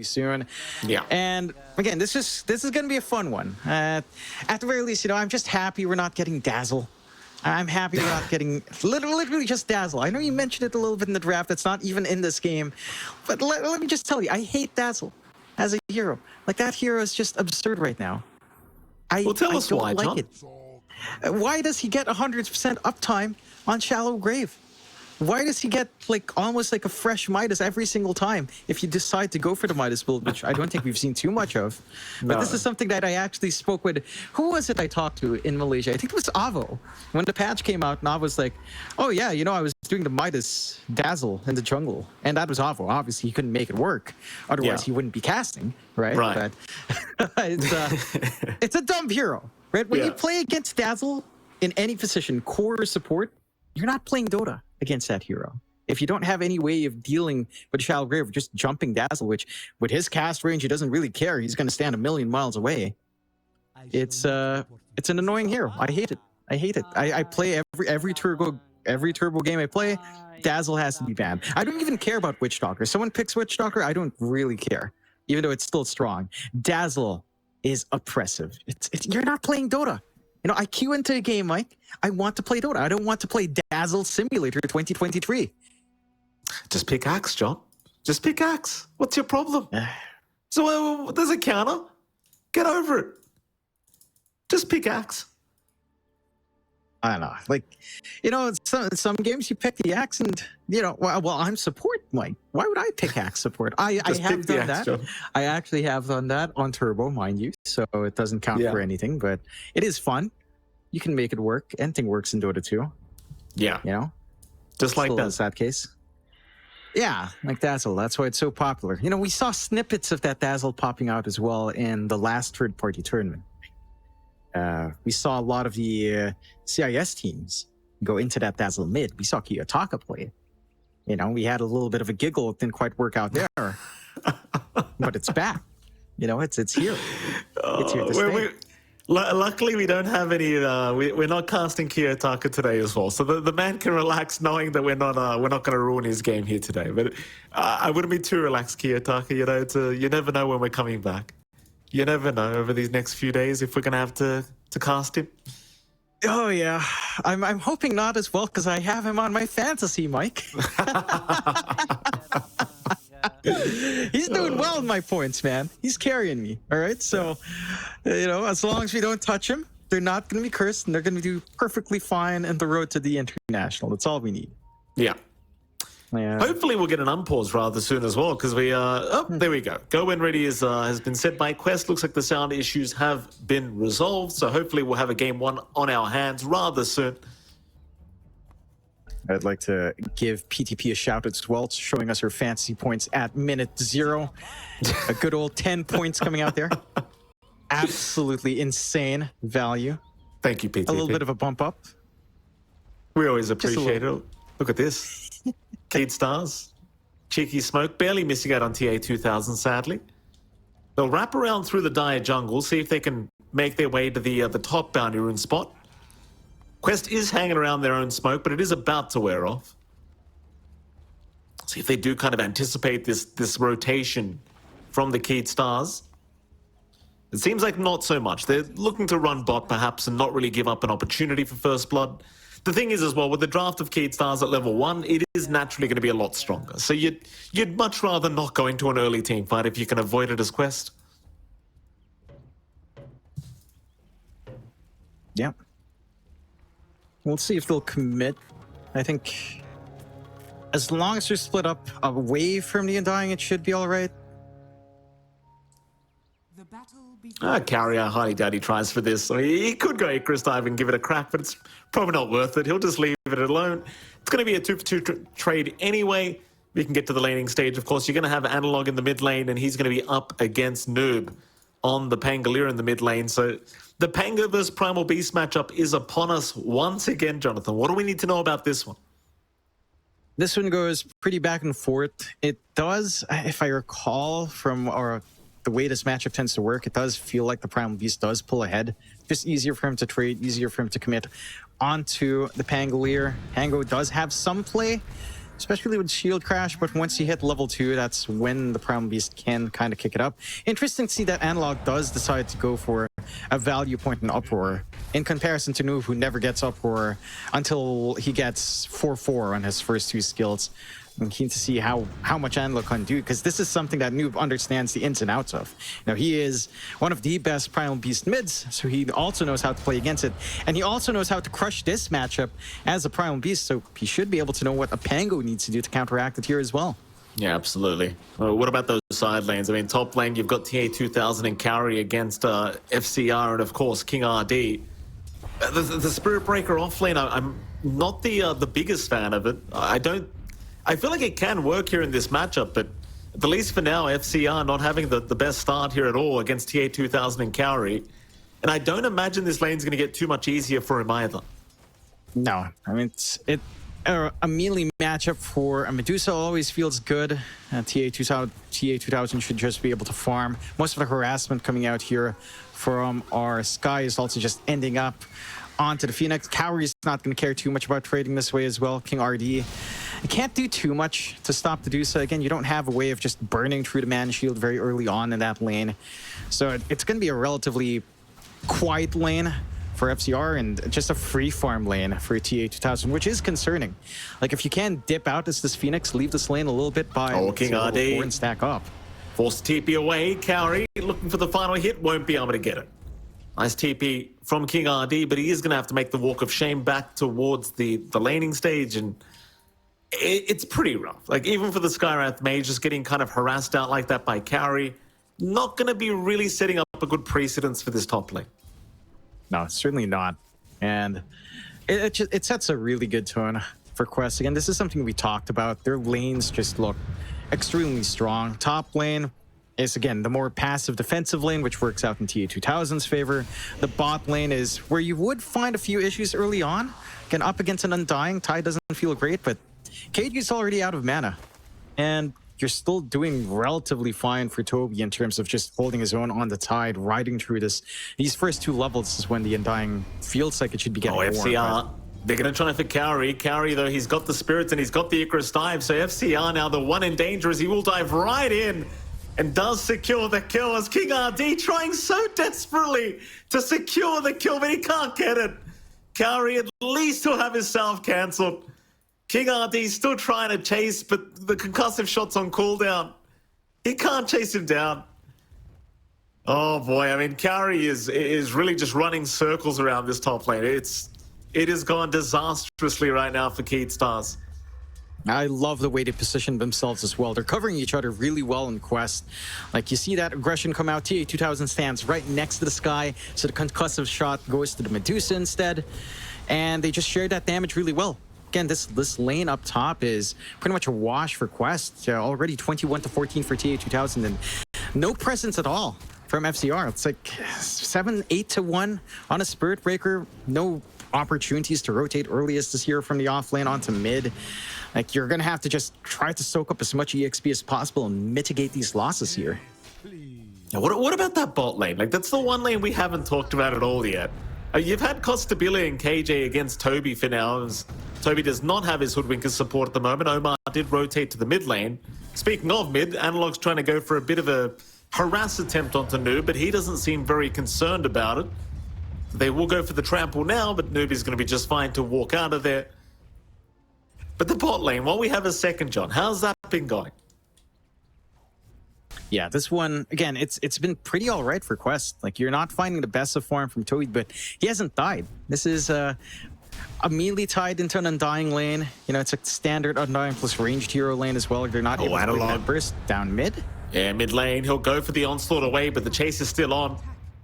soon. Yeah. And again, this is going to be a fun one. At the very least, I'm just happy we're not getting Dazzle. I'm happy we're not getting literally just Dazzle. I know you mentioned it a little bit in the draft. It's not even in this game. But let me just tell you, I hate Dazzle as a hero. Like, that hero is just absurd right now. Well, tell us why, like John. it. Why does he get 100% uptime on Shallow Grave? Why does he get almost like a fresh Midas every single time if you decide to go for the Midas build, which I don't think we've seen too much of? But this is something that I actually spoke with. Who was it I talked to in Malaysia? I think it was Avo. When the patch came out, and Avo was like, oh yeah, I was doing the Midas Dazzle in the jungle. And that was Avo. Obviously, he couldn't make it work. Otherwise, he wouldn't be casting, right? Right. But it's a dumb hero, right? When you play against Dazzle in any position, core or support, you're not playing Dota against that hero. If you don't have any way of dealing with Shallow Grave, just jumping Dazzle, which with his cast range, he doesn't really care. He's going to stand a million miles away. It's an annoying hero. I hate it. I play every turbo game I play. Dazzle has to be banned. I don't even care about Witch Doctor. Someone picks Witch Doctor, I don't really care, even though it's still strong. Dazzle is oppressive. You're not playing Dota. I queue into a game, Mike. I want to play Dota. I don't want to play Dazzle Simulator 2023. Just pick Axe, John. Just pick Axe. What's your problem? So there's a counter. Get over it. Just pick Axe. I don't know. Some games you pick the Axe and, well, I'm support, Mike. Why would I pick Axe support? I have done that. John. I actually have done that on Turbo, mind you, so it doesn't count for anything, but it is fun. You can make it work. Anything works in Dota 2. Yeah. Just like that. That case. Yeah, like Dazzle. That's why it's so popular. We saw snippets of that Dazzle popping out as well in the last third-party tournament. We saw a lot of the CIS teams go into that Dazzle mid. We saw Kiyotaka play it. We had a little bit of a giggle. It didn't quite work out there. But it's back. It's here. It's here to stay. Luckily, we don't have any. We're not casting Kiyotaka today as well, so the man can relax, knowing that we're not going to ruin his game here today. But I wouldn't be too relaxed, Kiyotaka. You never know when we're coming back. You never know over these next few days if we're going to have to cast him. Oh yeah, I'm hoping not as well because I have him on my fantasy, Mike. He's doing well in my points, man. He's carrying me. All right, so as long as we don't touch him, they're not going to be cursed, and they're going to do perfectly fine in the road to the international. That's all we need. Yeah. Hopefully we'll get an unpause rather soon as well, because we there we go. Go when ready has been set by Quest. Looks like the sound issues have been resolved, so hopefully we'll have a game 1 on our hands rather soon. I'd like to give PTP a shout as well, showing us her fantasy points at minute 0. A good old 10 points coming out there. Absolutely insane value. Thank you, PTP. A little bit of a bump up. We always appreciate it. Look at this. Kate Stars. Cheeky Smoke. Barely missing out on TA2000, sadly. They'll wrap around through the dire jungle, see if they can make their way to the top bounty rune spot. Quest is hanging around their own smoke, but it is about to wear off. See if they do kind of anticipate this rotation from the Keyed Stars. It seems like not so much. They're looking to run bot, perhaps, and not really give up an opportunity for first blood. The thing is as well, with the draft of Keyed Stars at level 1, it is naturally going to be a lot stronger. So you'd much rather not go into an early team fight if you can avoid it as Quest. Yeah. We'll see if they'll commit. I think as long as they're split up away from the Undying, it should be all right. Carrier, highly doubt he tries for this. I mean, he could go Chris Dive and give it a crack, but it's probably not worth it. He'll just leave it alone. It's going to be a 2-for-2 trade anyway. We can get to the laning stage. Of course, you're going to have Analog in the mid lane, and he's going to be up against Noob on the Pangolier in the mid lane. So the Pango versus Primal Beast matchup is upon us once again, Jonathan. What do we need to know about this one? This one goes pretty back and forth. It does, if I recall from the way this matchup tends to work, it does feel like the Primal Beast does pull ahead. Just easier for him to trade, easier for him to commit onto the Pangolier. Pango does have some play. especially with Shield Crash, but once you hit level 2, that's when the Primal Beast can kind of kick it up. Interesting to see that Analog does decide to go for a value point in Uproar, in comparison to Noob, who never gets Uproar until he gets 4-4 on his first 2 skills. I'm keen to see how much Analog can do, because this is something that Noob understands the ins and outs of. You know, he is one of the best Primal Beast mids, so he also knows how to play against it. And he also knows how to crush this matchup as a Primal Beast, so he should be able to know what a Pango needs to do to counteract it here as well. Yeah, absolutely. What about those side lanes? I mean, top lane, you've got TI12 and Carry against FCR and, of course, King RD. The Spirit Breaker off lane, I'm not the biggest fan of it. I feel like it can work here in this matchup, but at the least for now, FCR not having the best start here at all against TA2000 and Cowrie. And I don't imagine this lane's going to get too much easier for him either. No, I mean, a melee matchup for a Medusa always feels good. TA2000 should just be able to farm. Most of the harassment coming out here from our Sky is also just ending up onto the Phoenix. Cowrie's not going to care too much about trading this way as well. King RD, you can't do too much to stop the Medusa. Again, you don't have a way of just burning through the man shield very early on in that lane. So it's going to be a relatively quiet lane for FCR and just a free farm lane for TA2000, which is concerning. Like, if you can dip out as this Phoenix, leave this lane a little bit by King RD and stack up. Forced TP away. Cowrie looking for the final hit, won't be able to get it. Nice TP from King RD, but he is going to have to make the walk of shame back towards the laning stage, and it's pretty rough. Like, even for the Skywrath Mage, just getting kind of harassed out like that by Cowrie, not going to be really setting up a good precedence for this top lane. No, certainly not. And it sets a really good tone for Quest. Again, this is something we talked about. Their lanes just look extremely strong. Top lane is, again, the more passive defensive lane, which works out in TA2000's favor. The bot lane is where you would find a few issues early on. Again, up against an Undying, Ty doesn't feel great, but KG's already out of mana. And you're still doing relatively fine for Toby in terms of just holding his own on the Tide, riding through these first 2 levels is when the Undying feels like it should be getting more. FCR, they're going to try for Cowrie. Cowrie, though, he's got the spirits and he's got the Icarus dive, so FCR now the one in danger as he will dive right in and does secure the kill as King RD trying so desperately to secure the kill, but he can't get it. Cowrie at least will have his salve cancelled. King RD still trying to chase, but the concussive shot's on cooldown. He can't chase him down. Oh boy, I mean, Cowrie is really just running circles around this top lane. It has gone disastrously right now for Keystars. I love the way they position themselves as well. They're covering each other really well in Quest. Like, you see that aggression come out. TA2000 stands right next to the Sky, so the concussive shot goes to the Medusa instead. And they just share that damage really well. Again, this lane up top is pretty much a wash for Quest. Already 21-14 for TA2000, and no presence at all from FCR. It's like 7-8-1 on a Spirit Breaker. No opportunities to rotate earliest this year from the off lane onto mid. Like, you're gonna have to just try to soak up as much EXP as possible and mitigate these losses here. Now, what about that bot lane? Like, that's the one lane we haven't talked about at all yet. You've had Costabile and KJ against Toby for now. Toby does not have his Hoodwinker support at the moment. Omar did rotate to the mid lane. Speaking of mid, Analog's trying to go for a bit of a harass attempt onto Noob, but he doesn't seem very concerned about it. They will go for the trample now, but Noob is going to be just fine to walk out of there. But the bot lane, while we have a second, John, how's that been going? Yeah, this one, again, it's been pretty all right for Quest. Like, you're not finding the best of form from Toad, but he hasn't died. This is a melee tied into an Undying lane. You know, it's a standard Undying plus ranged hero lane as well. They're not able to bring that burst down mid. Yeah, mid lane, he'll go for the onslaught away, but the chase is still on.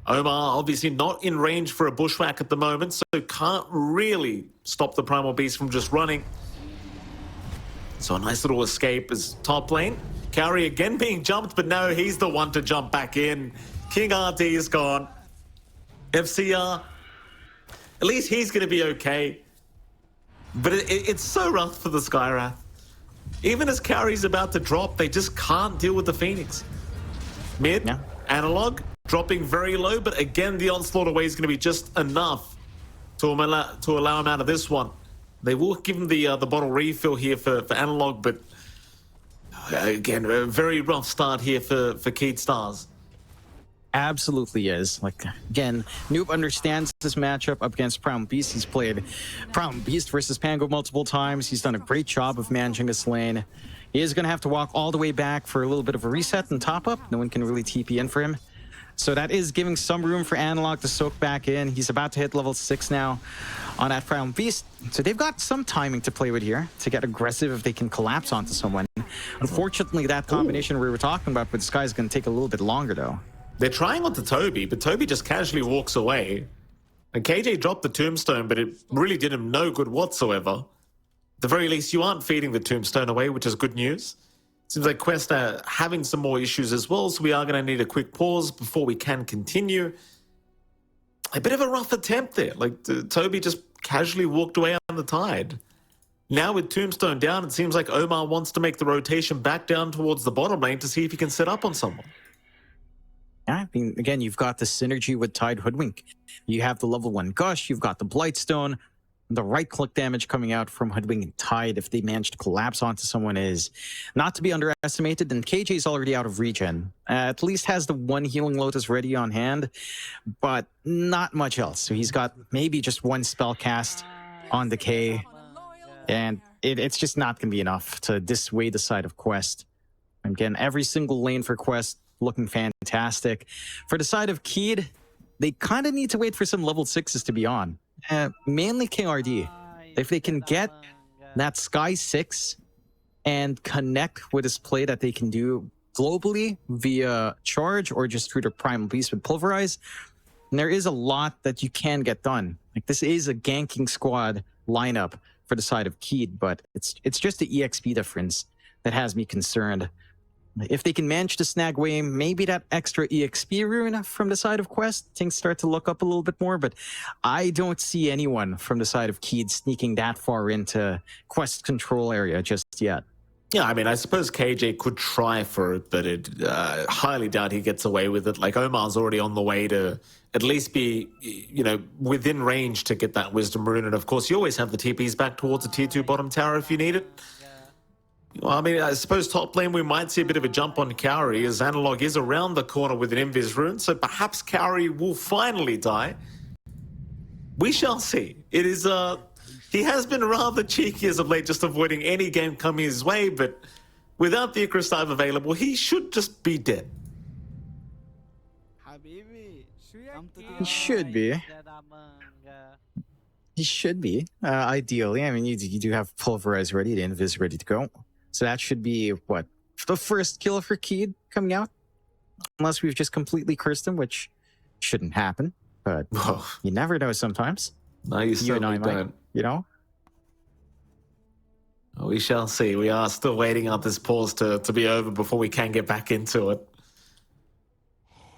Omar obviously not in range for a bushwhack at the moment, so can't really stop the Primal Beast from just running. So a nice little escape as top lane. Cowrie again being jumped, but no, he's the one to jump back in. King RD is gone. FCR, at least he's going to be okay. But it's so rough for the Skywrath. Even as Cowrie's about to drop, they just can't deal with the Phoenix. Mid, yeah. Analog, dropping very low, but again, the onslaught away is going to be just enough to allow him out of this one. They will give him the bottle refill here for Analog, but again, a very rough start here for Keed Stars. Absolutely is. Like, again, Noob understands this matchup up against Primal Beast. He's played Primal Beast versus Pango multiple times. He's done a great job of managing this lane. He is going to have to walk all the way back for a little bit of a reset and top up. No one can really TP in for him. So that is giving some room for Analog to soak back in. He's about to hit level 6 now on that Primal Beast. So they've got some timing to play with here to get aggressive if they can collapse onto someone. Unfortunately, that combination we were talking about with Sky is going to take a little bit longer, though. They're trying onto Toby, but Toby just casually walks away. And KJ dropped the tombstone, but it really did him no good whatsoever. At the very least, you aren't feeding the tombstone away, which is good news. Seems like Quest are having some more issues as well, so we are going to need a quick pause before we can continue. A bit of a rough attempt there. Like, Toby just casually walked away on the tide. Now with Tombstone down, it seems like Omar wants to make the rotation back down towards the bottom lane to see if he can set up on someone. Yeah, I mean, again, you've got the synergy with Tide Hoodwink. You have the level 1 Gush, you've got the Blightstone. The right-click damage coming out from Hoodwink and Tide, if they manage to collapse onto someone, is not to be underestimated. And KJ is already out of regen. At least has the 1 Healing Lotus ready on hand, but not much else. So he's got maybe just 1 spell cast on the K, and it's just not going to be enough to dissuade the side of Quest. Again, every single lane for Quest looking fantastic. For the side of Keed, they kind of need to wait for some level 6s to be on. Mainly King RD. If they can get that Sky 6 and connect with this play that they can do globally via Charge or just through the Primal Beast with Pulverize, and there is a lot that you can get done. Like, this is a ganking squad lineup for the side of Keed, but it's just the EXP difference that has me concerned. If they can manage to snag away maybe that extra EXP rune from the side of Quest, things start to look up a little bit more, but I don't see anyone from the side of Keed sneaking that far into Quest control area just yet. Yeah, I mean, I suppose KJ could try for it, but it highly doubt he gets away with it. Like, Omar's already on the way to at least be, you know, within range to get that Wisdom Rune. And of course, you always have the TPs back towards the tier 2 bottom tower if you need it. Well, I mean, I suppose top lane we might see a bit of a jump on Kaori as Analog is around the corner with an Invis rune, so perhaps Kaori will finally die. We shall see. It is, he has been rather cheeky as of late, just avoiding any game coming his way, but without the Icarus dive available, he should just be dead. He should be. He should be, ideally. I mean, you do have Pulverize ready, the Invis ready to go. So that should be, what, the first kill for Keed coming out? Unless we've just completely cursed him, which shouldn't happen. But you never know sometimes. No, you certainly don't. You know? We shall see. We are still waiting on this pause to be over before we can get back into it.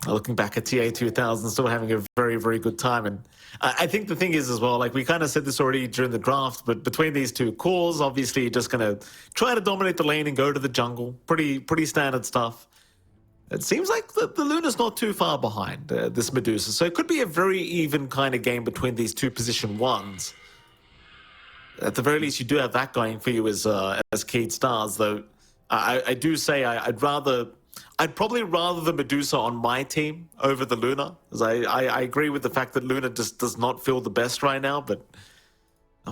Looking back at TI12, still having a very, very good time. And I think the thing is as well, like we kind of said this already during the draft, but between these two cores, obviously you're just going to try to dominate the lane and go to the jungle. Pretty standard stuff. It seems like the Luna's not too far behind this Medusa. So it could be a very even kind of game between these two position ones. At the very least, you do have that going for you as Keed Stars, though. I do say I'd probably rather the Medusa on my team over the Luna, as I agree with the fact that Luna just does not feel the best right now, but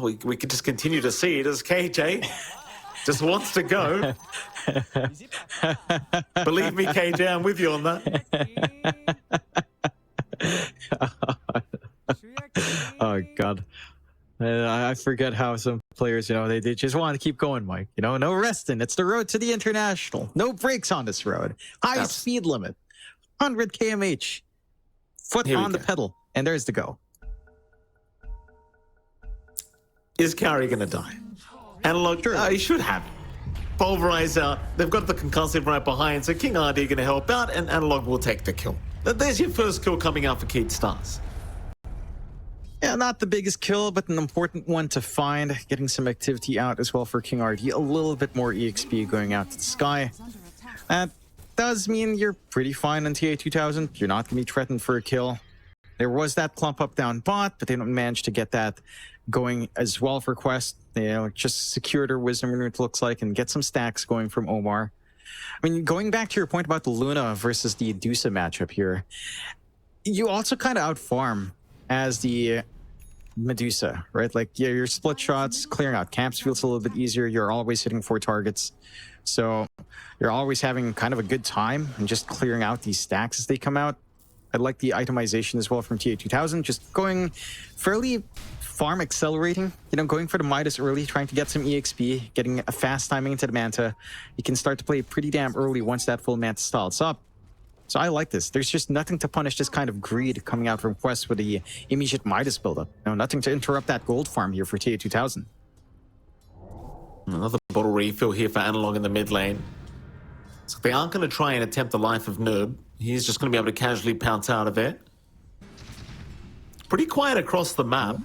we could just continue to see it as KJ just wants to go. Believe me, KJ, I'm with you on that. Oh, God. I forget how some players, you know, they just want to keep going, Mike. You know, no resting. It's the road to the international. No brakes on this road. High speed limit. 100 kmh. Foot on the pedal. And there's the go. Is Kaori going to die? Analog, he should have it. Pulverize out. They've got the concussive right behind, so King RD going to help out, and Analog will take the kill. There's your first kill coming out for Keed Stars. Yeah, not the biggest kill, but an important one to find. Getting some activity out as well for King RD. A little bit more EXP going out to the sky. That does mean you're pretty fine on TI2000. You're not going to be threatened for a kill. There was that clump up down bot, but they don't manage to get that going as well for Quest. just secure their Wisdom Rune, it looks like, and get some stacks going from Omar. I mean, going back to your point about the Luna versus the Dusa matchup here, you also kind of outfarm as the Medusa, right? Like, yeah, your split shots, clearing out camps feels a little bit easier. You're always hitting 4 targets. So you're always having kind of a good time and just clearing out these stacks as they come out. I like the itemization as well from TI12, just going fairly farm accelerating, going for the Midas early, trying to get some EXP, getting a fast timing into the Manta. You can start to play pretty damn early once that full Manta stalls up. So I like this. There's just nothing to punish this kind of greed coming out from Quest with the immediate Midas buildup. Nothing to interrupt that gold farm here for TI12. Another bottle refill here for Analog in the mid lane. So they aren't going to try and attempt the life of Noob. He's just going to be able to casually pounce out of it. Pretty quiet across the map.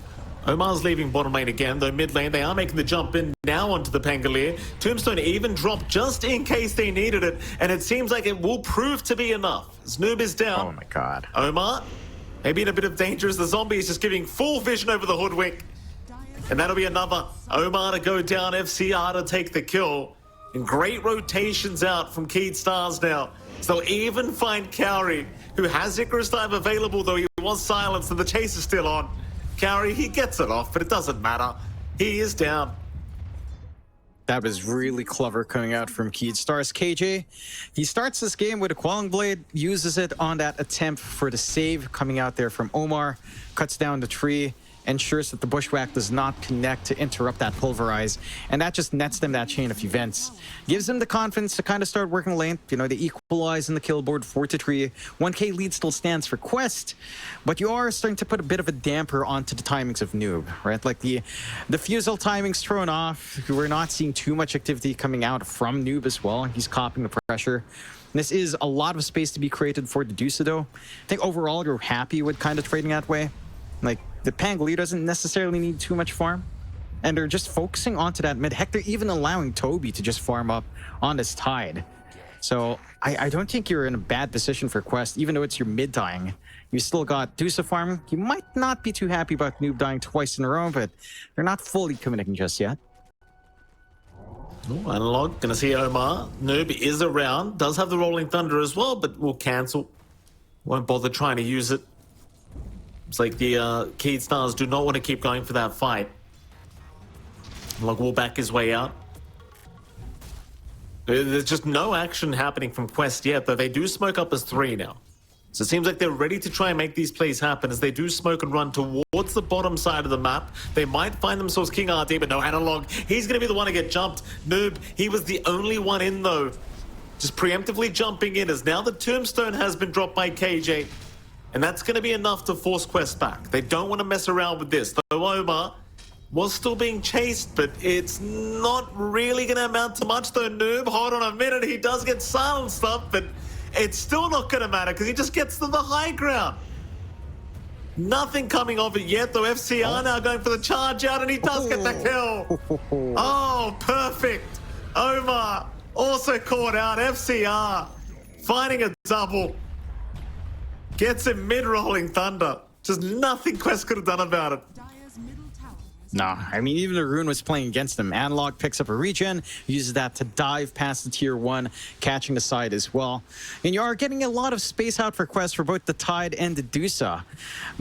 Omar's leaving bottom lane again, though mid lane they are making the jump in now onto the Pangolier. Tombstone even dropped just in case they needed it, and it seems like it will prove to be enough. As Noob is down. Oh my god. Omar, maybe in a bit of danger as the zombie is just giving full vision over the hoodwink. And that'll be another Omar to go down, FCR to take the kill. And great rotations out from Keed Stars now. So they'll even find Cowrie, who has Icarus Dive available, though he was silenced and the chase is still on. Cowrie, he gets it off, but it doesn't matter. He is down. That was really clever coming out from Keed Stars. KJ, he starts this game with a Quelling Blade, uses it on that attempt for the save coming out there from Omar, cuts down the tree, ensures that the Bushwhack does not connect to interrupt that Pulverize, and that just nets them that chain of events. Gives them the confidence to kind of start working lane. They equalize in the kill board 4-3. 1K lead still stands for Quest, but you are starting to put a bit of a damper onto the timings of Noob, right? Like the Fusel timings thrown off. We're not seeing too much activity coming out from Noob as well. He's copying the pressure. This is a lot of space to be created for the Dusa, though. I think overall you're happy with kind of trading that way. Like, the Pangolier doesn't necessarily need too much farm, and they're just focusing onto that mid. Heck, they're even allowing Toby to just farm up on this Tide. So I don't think you're in a bad position for Quest, even though it's your mid dying. You still got Dusa farm. You might not be too happy about Noob dying twice in a row, but they're not fully committing just yet. Oh, Analog, gonna see Omar. Noob is around, does have the Rolling Thunder as well, but will cancel. Won't bother trying to use it. It's like the Keed Stars do not want to keep going for that fight. Analog will back his way out. There's just no action happening from Quest yet, though they do smoke up as 3 now. So it seems like they're ready to try and make these plays happen as they do smoke and run towards the bottom side of the map. They might find themselves King RD, but no, Analog, he's going to be the one to get jumped. Noob, he was the only one in, though. Just preemptively jumping in as now the Tombstone has been dropped by KJ. And that's going to be enough to force Quest back. They don't want to mess around with this. Though Omar was still being chased, but it's not really going to amount to much, though. Noob, hold on a minute. He does get silenced up, but it's still not going to matter because he just gets to the high ground. Nothing coming of it yet, though. FCR now going for the charge out, and he does get the kill. Oh, perfect. Omar also caught out. FCR finding a double. Gets him mid-rolling thunder. Just nothing Quest could have done about it. No, I mean, even the Rune was playing against them. Analog picks up a regen, uses that to dive past the tier 1, catching the side as well. And you are getting a lot of space out for Quest for both the Tide and the Dusa.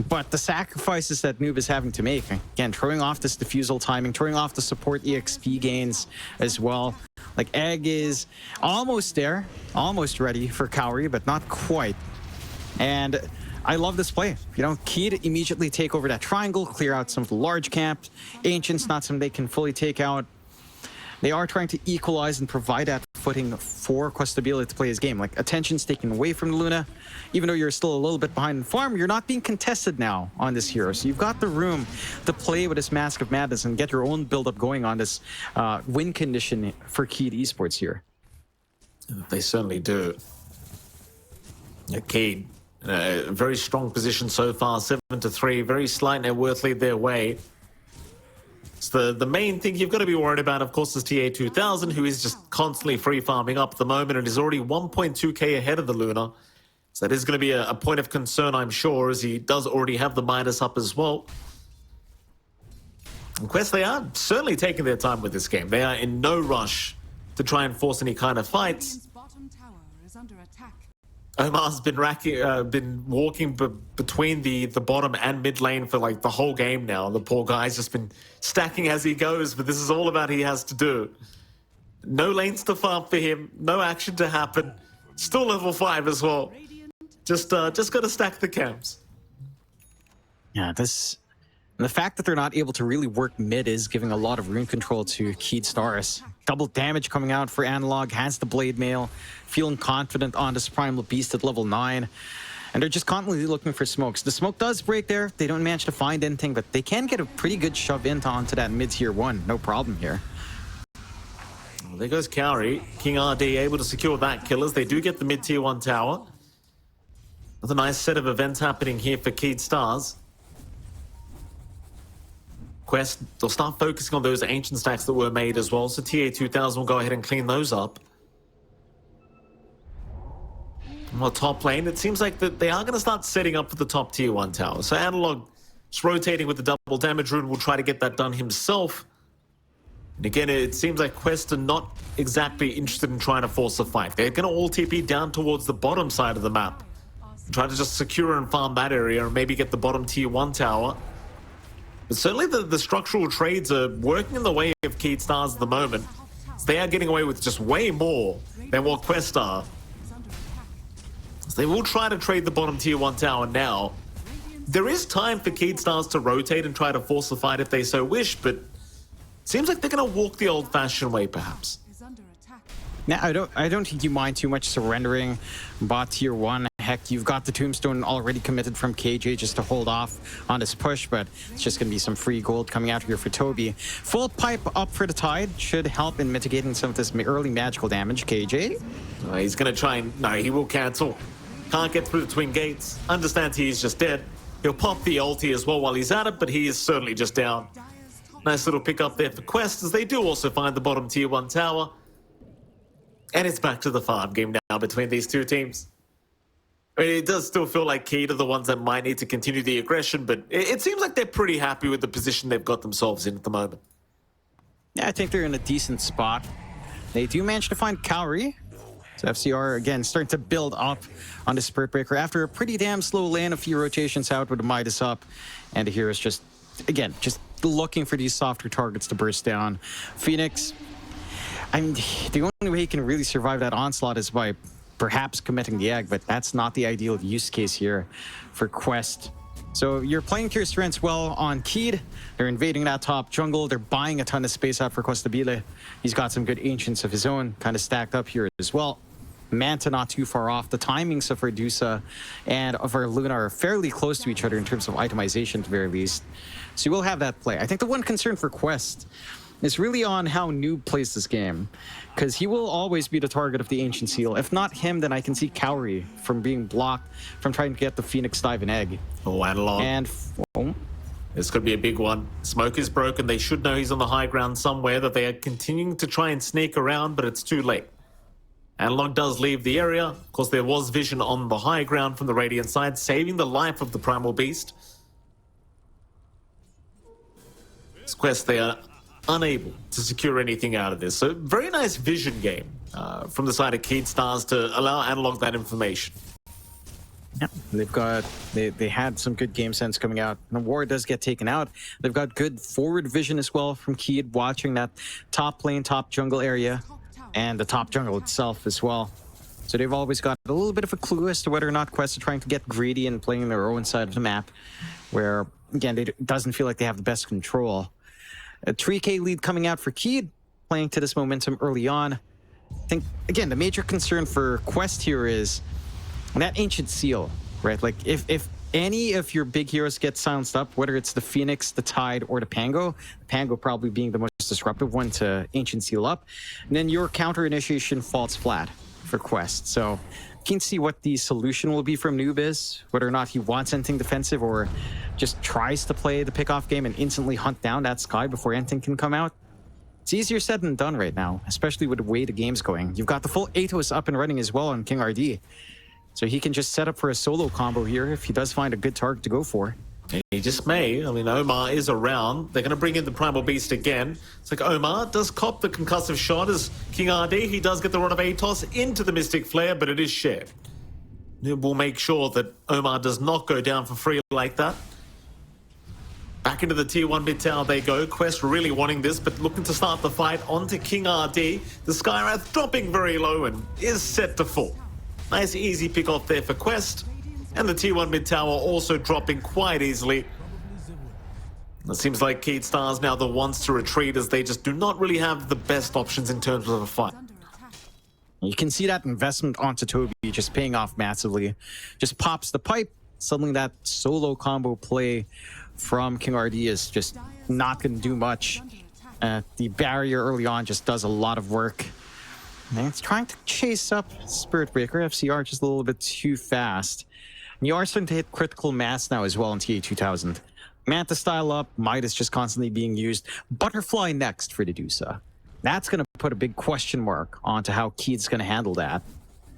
But the sacrifices that Noob is having to make, again, throwing off this diffusal timing, throwing off the support EXP gains as well. Like, Egg is almost there, almost ready for Cowrie, but not quite. And I love this play. Key to immediately take over that triangle, clear out some of the large camps. Ancients, not something they can fully take out. They are trying to equalize and provide that footing for Quest to be able to play his game. Like, attention's taken away from Luna. Even though you're still a little bit behind in farm, you're not being contested now on this hero. So you've got the room to play with this Mask of Madness and get your own build-up going on this win condition for Keed Esports here. They certainly do. Keed. Very strong position so far, 7-3, very slight net worth lead their way. So the main thing you've got to be worried about, of course, is TI12, who is just constantly free farming up at the moment and is already 1.2k ahead of the Luna. So that is going to be a point of concern, I'm sure, as he does already have the Midas up as well. And Quest, they are certainly taking their time with this game. They are in no rush to try and force any kind of fights. Omar's been walking between the bottom and mid lane for like the whole game now. The poor guy's just been stacking as he goes, but this is all about he has to do. No lanes to farm for him, no action to happen. Still level 5 as well. Just got to stack the camps. Yeah, the fact that they're not able to really work mid is giving a lot of rune control to Keyed Stars. Double damage coming out for Analog, has the Blade Mail, feeling confident on this Primal Beast at level 9. And they're just constantly looking for smokes. The smoke does break there. They don't manage to find anything, but they can get a pretty good shove onto that mid-tier 1. No problem here. Well, there goes Cowrie. King RD able to secure that kill as they do get the mid-tier 1 tower. Another nice set of events happening here for Keyed Stars. Quest, they'll start focusing on those ancient stacks that were made as well, so TI12 will go ahead and clean those up. Well, top lane, it seems like that they are going to start setting up for the top tier 1 tower. So Analog just rotating with the double damage rune will try to get that done himself. And again, it seems like Quest are not exactly interested in trying to force a fight. They're going to all TP down towards the bottom side of the map. Try to just secure and farm that area and maybe get the bottom tier 1 tower. But certainly the structural trades are working in the way of Keyed Stars at the moment. So they are getting away with just way more than what Quest are. So they will try to trade the bottom tier 1 tower now. There is time for Keyed Stars to rotate and try to force a fight if they so wish, but it seems like they're going to walk the old-fashioned way, perhaps. Now, I don't think you mind too much surrendering bot tier 1. Heck, you've got the Tombstone already committed from KJ just to hold off on this push, but it's just going to be some free gold coming out here for Toby. Full pipe up for the Tide should help in mitigating some of this early magical damage. KJ? He's going to try and... No, he will cancel. Can't get through the twin gates. Understands he's just dead. He'll pop the ulti as well while he's at it, but he is certainly just down. Nice little pick up there for Quest, as they do also find the bottom tier 1 tower. And it's back to the farm game now between these two teams. I mean, it does still feel like Keyed are the ones that might need to continue the aggression, but it seems like they're pretty happy with the position they've got themselves in at the moment. Yeah, I think they're in a decent spot. They do manage to find Cowrie. So FCR, again, starting to build up on the Spirit Breaker after a pretty damn slow lane, a few rotations out with the Midas up. And the Heroes just, again, just looking for these softer targets to burst down. Phoenix, I mean, the only way he can really survive that onslaught is by perhaps committing the egg, but that's not the ideal use case here for Quest. So you're playing to your strengths well on Keyed. They're invading that top jungle. They're buying a ton of space out for Costabile. He's got some good ancients of his own kind of stacked up here as well. Manta not too far off. The timings of Verdusa and of our Luna are fairly close to each other in terms of itemization at the very least. So you will have that play. I think the one concern for Quest is really on how Noob plays this game, because he will always be the target of the Ancient Seal. If not him, then I can see Cowrie from being blocked from trying to get the Phoenix dive and egg. Oh, Analog. And this could be a big one. Smoke is broken. They should know he's on the high ground somewhere, that they are continuing to try and sneak around, but it's too late. Analog does leave the area. Of course, there was vision on the high ground from the Radiant side, saving the life of the Primal Beast. This Quest, they are unable to secure anything out of this. So very nice vision game from the side of Keyed Stars to allow Analog that information. Yeah, they had some good game sense coming out. The war does get taken out. They've got good forward vision as well from Keyed, watching that top lane, top jungle area, and the top jungle itself as well. So they've always got a little bit of a clue as to whether or not Quest are trying to get greedy and playing their own side of the map, where, again, it doesn't feel like they have the best control. A 3K lead coming out for Keyed, playing to this momentum early on. I think, again, the major concern for Quest here is that Ancient Seal, right? Like, if any of your big heroes get silenced up, whether it's the Phoenix, the Tide, or the Pango probably being the most disruptive one to Ancient Seal up, and then your counter initiation falls flat for Quest. So keen to see what the solution will be from Noob is, whether or not he wants anything defensive or just tries to play the pickoff game and instantly hunt down that Sky before anything can come out. It's easier said than done right now, especially with the way the game's going. You've got the full Atos up and running as well on King RD. So he can just set up for a solo combo here if he does find a good target to go for. He just may. I mean, Omar is around. They're going to bring in the Primal Beast again. It's like Omar does cop the concussive shot as King RD. He does get the Rod of Atos into the Mystic Flare, but it is shared. We'll make sure that Omar does not go down for free like that. Back into the tier 1 mid tower they go. Quest really wanting this, but looking to start the fight onto King RD. The Skywrath dropping very low and is set to fall. Nice easy pick off there for Quest. And the tier 1 mid tower also dropping quite easily. It seems like Keatstar's now the ones to retreat as they just do not really have the best options in terms of a fight. You can see that investment onto Toby just paying off massively. Just pops the pipe. Suddenly that solo combo play from King RD is just not going to do much. The barrier early on just does a lot of work. And it's trying to chase up Spirit Breaker. FCR just a little bit too fast. And you are starting to hit critical mass now as well in TA2000. Manta style up, Midas just constantly being used. Butterfly next for Dedusa. That's going to put a big question mark onto how Keed's going to handle that.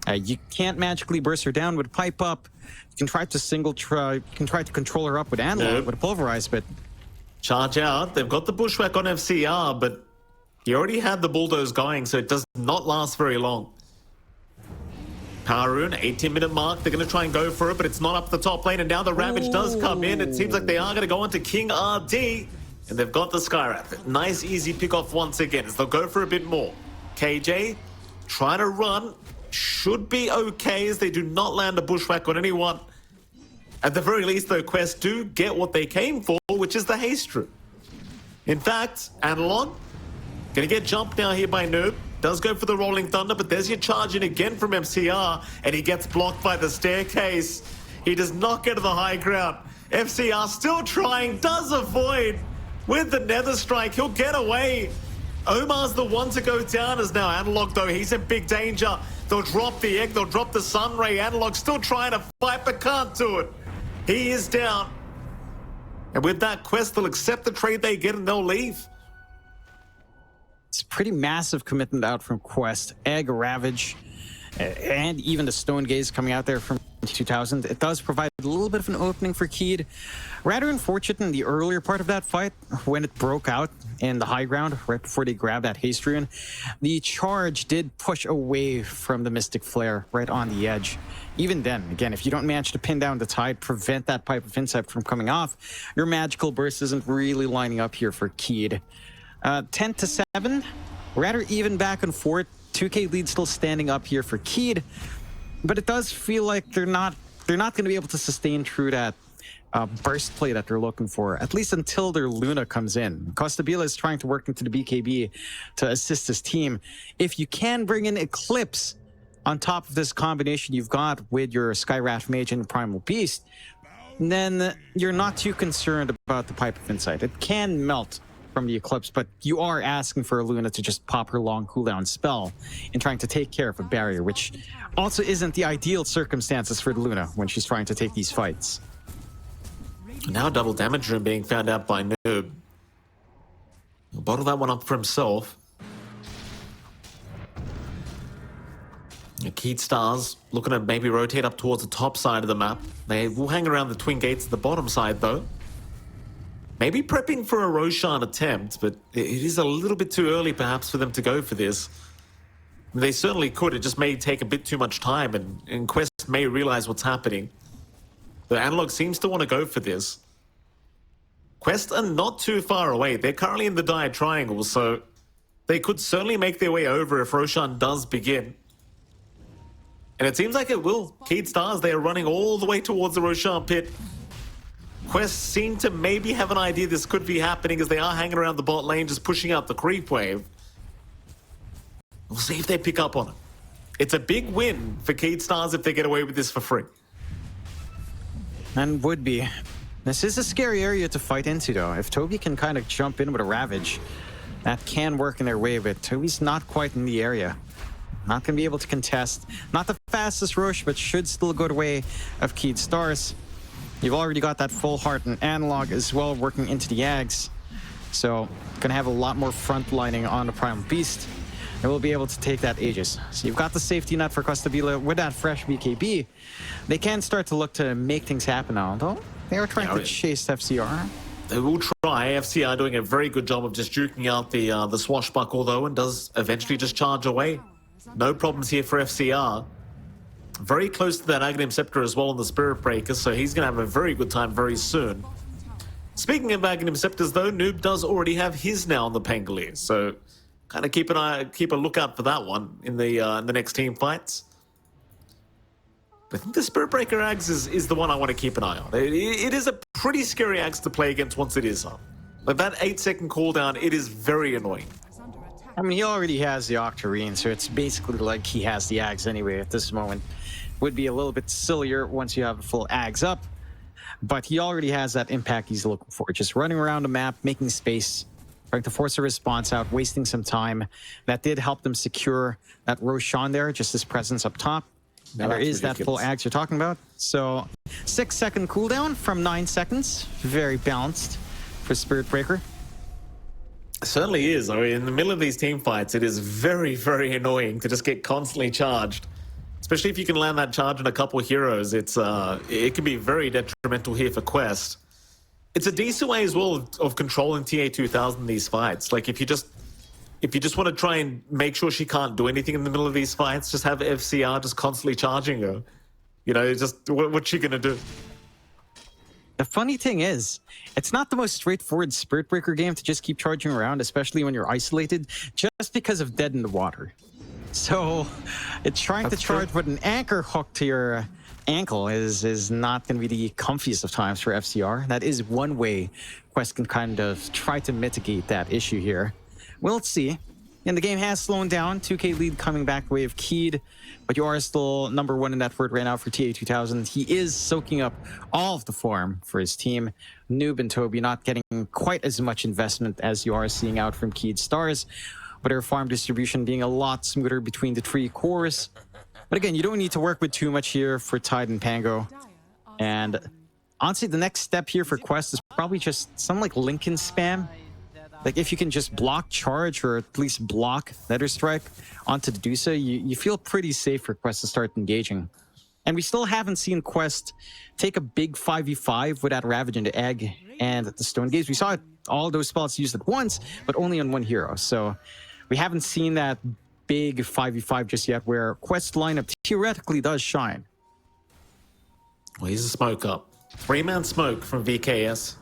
You can't magically burst her down with a pipe up. You can try to control her up with Analog, with a Pulverize, but... Charge out. They've got the Bushwhack on FCR, but he already had the Bulldoze going, so it does not last very long. Power Rune, 18-minute mark. They're going to try and go for it, but it's not up the top lane, and now the Ravage does come in. It seems like they are going to go onto King RD, and they've got the Skywrath. Nice, easy pick-off once again, as they'll go for a bit more. KJ, trying to run. Should be okay, as they do not land a Bushwhack on anyone. At the very least, though, Quest do get what they came for, which is the haste rune. In fact, Analog, gonna get jumped now here by Noob. Does go for the Rolling Thunder, but there's your charge in again from FCR, and he gets blocked by the staircase. He does not get to the high ground. FCR still trying, does avoid with the Nether Strike. He'll get away. Omar's the one to go down as now Analog, though, he's in big danger. They'll drop the egg, they'll drop the Sunray. Analog still trying to fight, but can't do it. He is down. And with that, Quest, they'll accept the trade they get and they'll leave. It's a pretty massive commitment out from Quest. Egg, Ravage, and even the Stone Gaze coming out there from 2000. It does provide a little bit of an opening for Keed. Rather unfortunate in the earlier part of that fight, when it broke out in the high ground, right before they grabbed that haste rune. The charge did push away from the Mystic Flare right on the edge. Even then, again, if you don't manage to pin down the tide, prevent that Pipe of Insight from coming off, your magical burst isn't really lining up here for Keed. 10 to 7, rather even back and forth. 2K lead still standing up here for Keed, but it does feel like they're not going to be able to sustain through that burst play that they're looking for, at least until their Luna comes in. Costabila is trying to work into the BKB to assist his team. If you can bring in Eclipse on top of this combination you've got with your Skywrath Mage and Primal Beast, then you're not too concerned about the Pipe of Insight. It can melt from the Eclipse, but you are asking for a Luna to just pop her long cooldown spell and trying to take care of a barrier, which also isn't the ideal circumstances for the Luna when she's trying to take these fights. Now double damage room being found out by Noob. He'll bottle that one up for himself. Keatstar's looking to maybe rotate up towards the top side of the map. They will hang around the twin gates at the bottom side, though. Maybe prepping for a Roshan attempt, but it is a little bit too early, perhaps, for them to go for this. They certainly could. It just may take a bit too much time, and Quest may realize what's happening. The Analog seems to want to go for this. Quest are not too far away. They're currently in the Dire Triangle, so they could certainly make their way over if Roshan does begin. And it seems like it will. Keatstar's, they are running all the way towards the Roshan pit. Quest seem to maybe have an idea this could be happening as they are hanging around the bot lane, just pushing out the creep wave. We'll see if they pick up on it. It's a big win for Keatstar's if they get away with this for free. And would be. This is a scary area to fight into, though. If Toby can kind of jump in with a Ravage, that can work in their way, but Toby's not quite in the area. Not going to be able to contest. Not the fastest rush, but should still go the way of Keatstar's. You've already got that full heart and Analog as well working into the Ags. So, gonna have a lot more front lining on the Primal Beast. And we'll be able to take that Aegis. So you've got the safety net for Costabila with that fresh BKB. They can start to look to make things happen now, though. They are trying to chase FCR. They will try. FCR doing a very good job of just juking out the swashbuckle, though, and does eventually just charge away. No problems here for FCR. Very close to that Aghanim Scepter as well on the Spirit Breaker, so he's going to have a very good time very soon. Speaking of Aghanim Scepters, though, Noob does already have his now on the Pangolier, so kind of keep a lookout for that one in the next team fights. But I think the Spirit Breaker Axe is the one I want to keep an eye on. It is a pretty scary axe to play against once it is up. Like that 8-second cooldown, it is very annoying. I mean, he already has the Octarine, so it's basically like he has the Ags anyway at this moment. Would be a little bit sillier once you have a full Ags up, but he already has that impact he's looking for. Just running around the map, making space, trying to force a response out, wasting some time. That did help them secure that Roshan there, just his presence up top. And there is that full Ags you're talking about. So 6-second cooldown from 9 seconds. Very balanced for Spirit Breaker. Certainly is. I mean, in the middle of these team fights, it is very, very annoying to just get constantly charged. Especially if you can land that charge on a couple heroes, it can be very detrimental here for Quest. It's a decent way as well of controlling TA2000 in these fights. Like if you just want to try and make sure she can't do anything in the middle of these fights, just have FCR just constantly charging her. You know, just what's she gonna do? The funny thing is, it's not the most straightforward Spirit Breaker game to just keep charging around, especially when you're isolated, just because of dead in the water. So, it's trying to charge with an anchor hook to your ankle is not going to be the comfiest of times for FCR. That is one way Quest can kind of try to mitigate that issue here. Well, let's see. And the game has slowed down. 2K lead coming back the way of Keed, but you are still #1 in that fort right now for TA2000. He is soaking up all of the form for his team. Noob and Toby not getting quite as much investment as you are seeing out from Keed Stars, but their farm distribution being a lot smoother between the 3 cores. But again, you don't need to work with too much here for Tide and Pango. And honestly, the next step here for Quest is probably just some like Lincoln spam. Like if you can just block charge or at least block Nether Strike onto the Dusa, you feel pretty safe for Quest to start engaging. And we still haven't seen Quest take a big 5v5 with that Ravage and the Egg and the Stone Gaze. We saw all those spells used at once, but only on one hero. So we haven't seen that big 5v5 just yet where Quest lineup theoretically does shine. Well, here's a smoke up. 3-man smoke from VKS.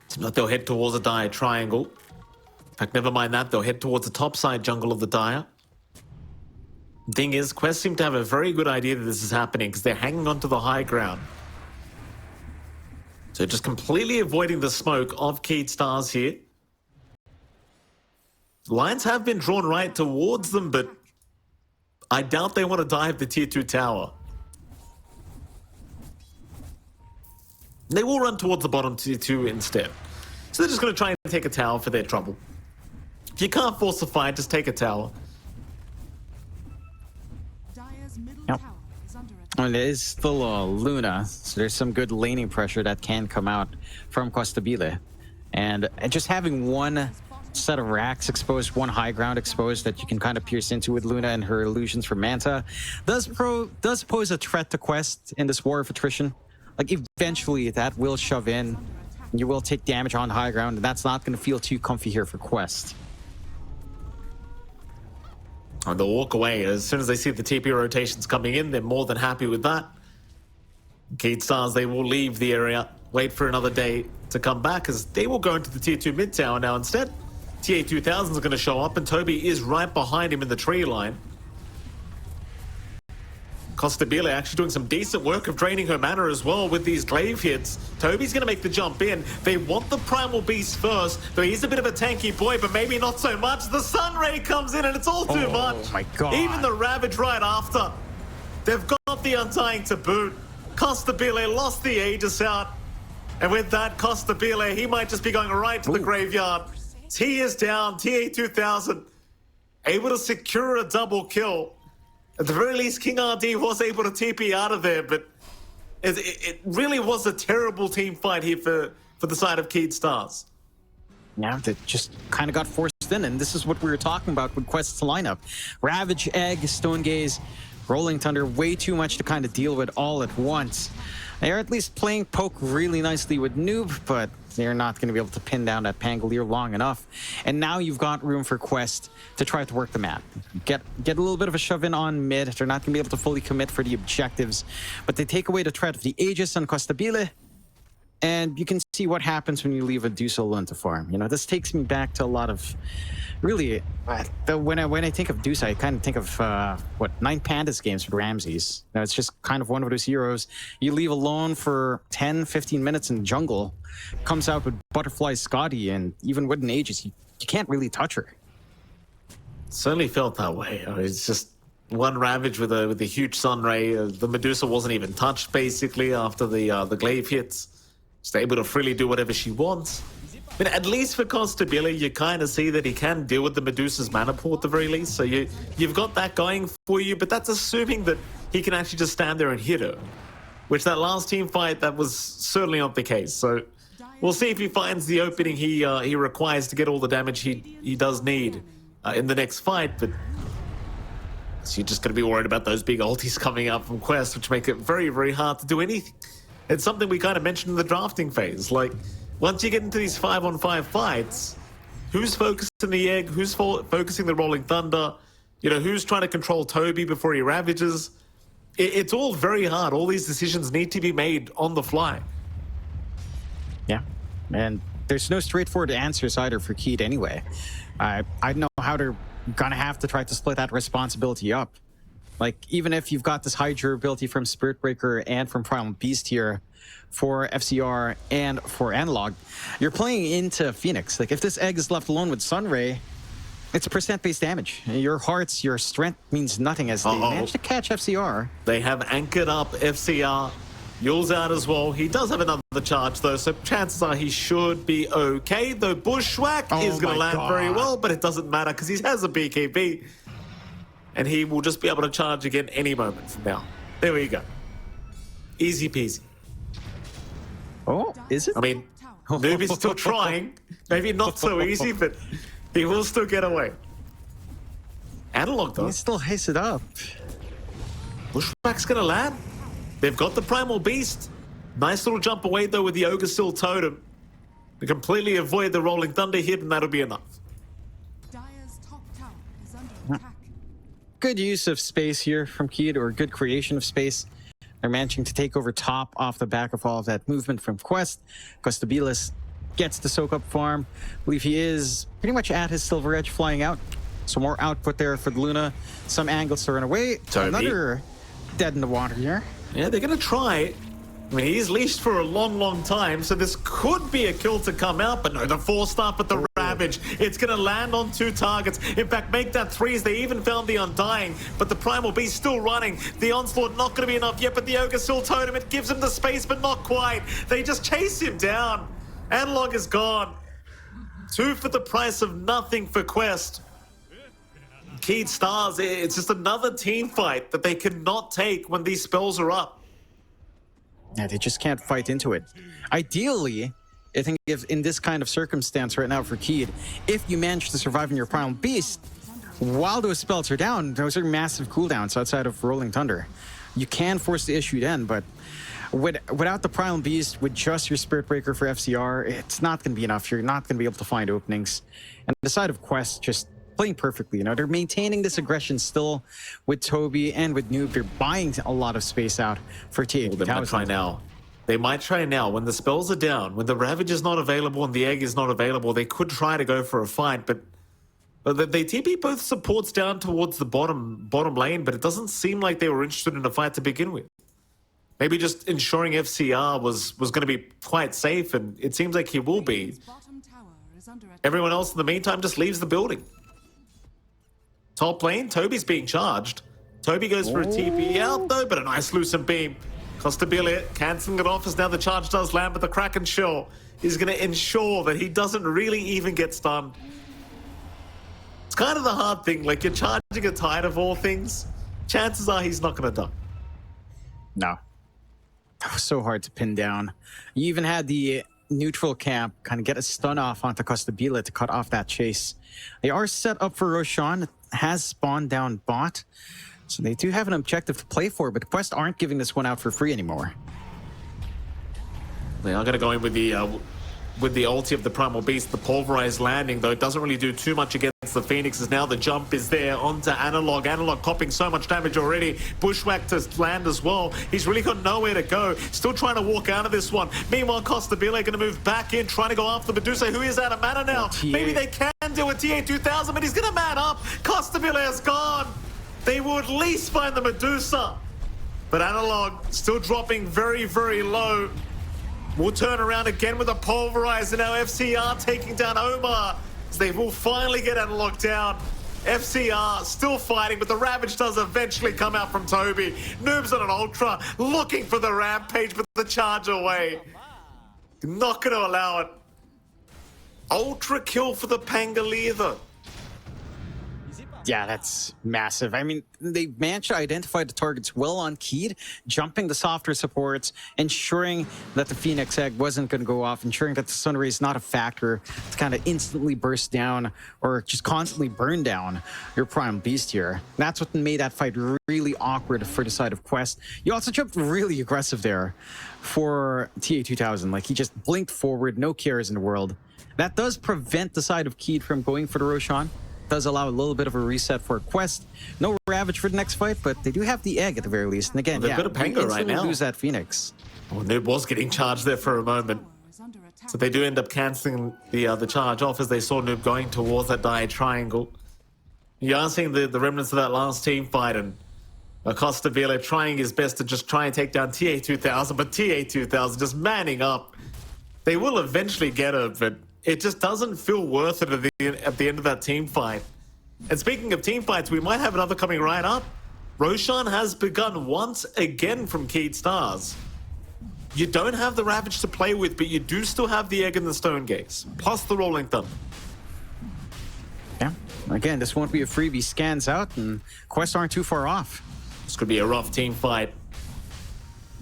Seems like they'll head towards a Dire triangle. In fact, never mind that. They'll head towards the top side jungle of the Dire. Thing is, Quest seem to have a very good idea that this is happening because they're hanging onto the high ground. So just completely avoiding the smoke of Keed Stars here. Lines have been drawn right towards them, but I doubt they want to dive the tier 2 tower. They will run towards the bottom tier 2 instead. So they're just going to try and take a tower for their trouble. If you can't force a fight, just take a tower. Yep. And it is still Luna, so there's some good laning pressure that can come out from Costabile. And just having one set of racks exposed, one high ground exposed that you can kind of pierce into with Luna and her illusions for Manta does pose a threat to Quest in this war of attrition. Like eventually that will shove in, and you will take damage on high ground, and that's not going to feel too comfy here for Quest. And they'll walk away. As soon as they see the TP rotations coming in, they're more than happy with that. Keed Stars, they will leave the area, wait for another day to come back, as they will go into the tier 2 mid tower now instead. TA2000 is going to show up, and Toby is right behind him in the tree line. Costabile actually doing some decent work of draining her mana as well with these glaive hits. Toby's going to make the jump in. They want the Primal Beast first, though he's a bit of a tanky boy, but maybe not so much. The Sun Ray comes in and it's all too much. Oh my god. Even the Ravage right after. They've got the Untying to boot. Costabile lost the Aegis out. And with that, Costabile, he might just be going right to the graveyard. He is down. TA2000 able to secure a double kill. At the very least, King RD was able to TP out of there, but it really was a terrible team fight here for the side of Keed Stars. Yeah, that just kind of got forced in, and this is what we were talking about with Quest's lineup. Ravage, Egg, Stone Gaze, Rolling Thunder, way too much to kind of deal with all at once. They're at least playing poke really nicely with Noob, but they're not going to be able to pin down that Pangolier long enough. And now you've got room for Quest to try to work the map. Get a little bit of a shove in on mid. They're not going to be able to fully commit for the objectives, but they take away the threat of the Aegis on Costabile. And you can see what happens when you leave a Deuce alone to farm. You know, this takes me back to a lot of, really, when I think of Deuce, I kind of think of, 9 Pandas games with Ramses. You know, it's just kind of one of those heroes you leave alone for 10, 15 minutes in the jungle, comes out with Butterfly Scotty, and even with an Aegis, you can't really touch her. Certainly felt that way. It's just one Ravage with a huge Sunray. The Medusa wasn't even touched, basically, after the glaive hits. Just able to freely do whatever she wants. I mean, at least for Costabile, you kind of see that he can deal with the Medusa's mana pool at the very least. So you've got that going for you, but that's assuming that he can actually just stand there and hit her. Which that last team fight, that was certainly not the case. So we'll see if he finds the opening he requires to get all the damage he does need in the next fight. But so you're just going to be worried about those big ultis coming up from Quest, which make it very, very hard to do anything. It's something we kind of mentioned in the drafting phase. Like, once you get into these 5-on-5 fights, who's focusing the egg? Who's focusing the Rolling Thunder? You know, who's trying to control Toby before he ravages? It's all very hard. All these decisions need to be made on the fly. Yeah, and there's no straightforward answers either for Keed anyway. I know how they're gonna have to try to split that responsibility up. Like, even if you've got this high durability from Spirit Breaker and from Primal Beast here for FCR and for Analog, you're playing into Phoenix. Like, if this egg is left alone with Sunray, it's percent-based damage. Your hearts, your strength means nothing as they manage to catch FCR. They have anchored up FCR. Yule's out as well. He does have another charge, though, so chances are he should be okay. Though Bushwhack is going to land very well, but it doesn't matter because he has a BKB. And he will just be able to charge again any moment from now. There we go. Easy peasy. Oh, is it? I mean, Noob is still trying. Maybe not so easy, but he will still get away. Analog, though. He still hates it up. Bushwhack's going to land. They've got the Primal Beast. Nice little jump away, though, with the Ogre Still Totem. To completely avoid the Rolling Thunder hit, and that'll be enough. Dire's top tower is under attack. Good use of space here from Keed, or good creation of space. They're managing to take over top off the back of all of that movement from Quest. Costabilis gets the soak up farm. I believe he is pretty much at his Silver Edge flying out. Some more output there for the Luna. Some angles to run away. Toby. Another dead in the water here. Yeah, they're going to try. I mean, he's leashed for a long, long time, so this could be a kill to come out, but no, the 4-star with the Ravage. It's going to land on 2 targets. In fact, make that 3s. They even found the Undying, but the Primal Beast still running. The Onslaught not going to be enough yet, but the Ogre still Totem. It gives him the space, but not quite. They just chase him down. Analog is gone. 2 for the price of nothing for Quest. Keed Stars, it's just another team fight that they cannot take when these spells are up. Yeah, they just can't fight into it. Ideally, I think if in this kind of circumstance right now for Keed, if you manage to survive in your Primal Beast, while those spells are down, those are massive cooldowns outside of Rolling Thunder. You can force the issue then, but without the Primal Beast, with just your Spirit Breaker for FCR, it's not going to be enough. You're not going to be able to find openings. And the side of Quest, just playing perfectly. You know, they're maintaining this aggression still with Toby and with Noob. They're buying a lot of space out for TI12. They might try now. They might try now. When the spells are down, when the Ravage is not available and the Egg is not available, they could try to go for a fight, but they TP both supports down towards the bottom lane, but it doesn't seem like they were interested in a fight to begin with. Maybe just ensuring FCR was going to be quite safe, and it seems like he will be. Everyone else in the meantime just leaves the building. Top lane, Toby's being charged. Toby goes for a TP out though, but a nice Lucent Beam. Costabile cancelling it off as now the charge does land, but the Kraken Shell is going to ensure that he doesn't really even get stunned. It's kind of the hard thing, like you're charging a Tide of all things. Chances are he's not going to die. No. That was so hard to pin down. You even had the neutral camp kind of get a stun off onto Costabile to cut off that chase. They are set up for Roshan. Has spawned down bot. So they do have an objective to play for, but Quest aren't giving this one out for free anymore. They are going to go in with the ulti of the Primal Beast. The Pulverized landing, though, it doesn't really do too much against the Phoenixes. Now the jump is there onto Analog. Analog copping so much damage already. Bushwhack to land as well. He's really got nowhere to go. Still trying to walk out of this one. Meanwhile, Costabile going to move back in, trying to go after Medusa, who is out of mana now. Maybe they can do a TA2000, but he's going to man up. Costabile is gone. They will at least find the Medusa. But Analog still dropping very, very low. We'll turn around again with a Pulverize, and now FCR taking down Omar. So they will finally get Analog down. FCR still fighting, but the Ravage does eventually come out from Toby. Noob's on an Ultra, looking for the Rampage, but the charge away. Not going to allow it. Ultra kill for the Pangolier, though. Yeah, that's massive. I mean, they managed to identify the targets well on Keed, jumping the softer supports, ensuring that the Phoenix Egg wasn't going to go off, ensuring that the Sunray is not a factor to kind of instantly burst down or just constantly burn down your Prime Beast here. That's what made that fight really awkward for the side of Quest. You also jumped really aggressive there for TA2000. Like, he just blinked forward, no cares in the world. That does prevent the side of Keed from going for the Roshan. Does allow a little bit of a reset for Quest. No Ravage for the next fight, but they do have the egg at the very least. And again, they've got a Pango right now. Lose that Phoenix. Well, Noob was getting charged there for a moment. So they do end up cancelling the charge off as they saw Noob going towards that Dire Triangle. You are seeing the remnants of that last team fight, and Acosta Vila trying his best to just try and take down TA2000, but TA2000 just manning up. They will eventually get her, but it just doesn't feel worth it at the end of that team fight. And speaking of team fights, we might have another coming right up. Roshan has begun once again from Keed Stars. You don't have the Ravage to play with, but you do still have the Egg and the Stone Gaze, plus the Rolling Thunder. Yeah, again, this won't be a freebie. Scans out, and Quests aren't too far off. This could be a rough team fight.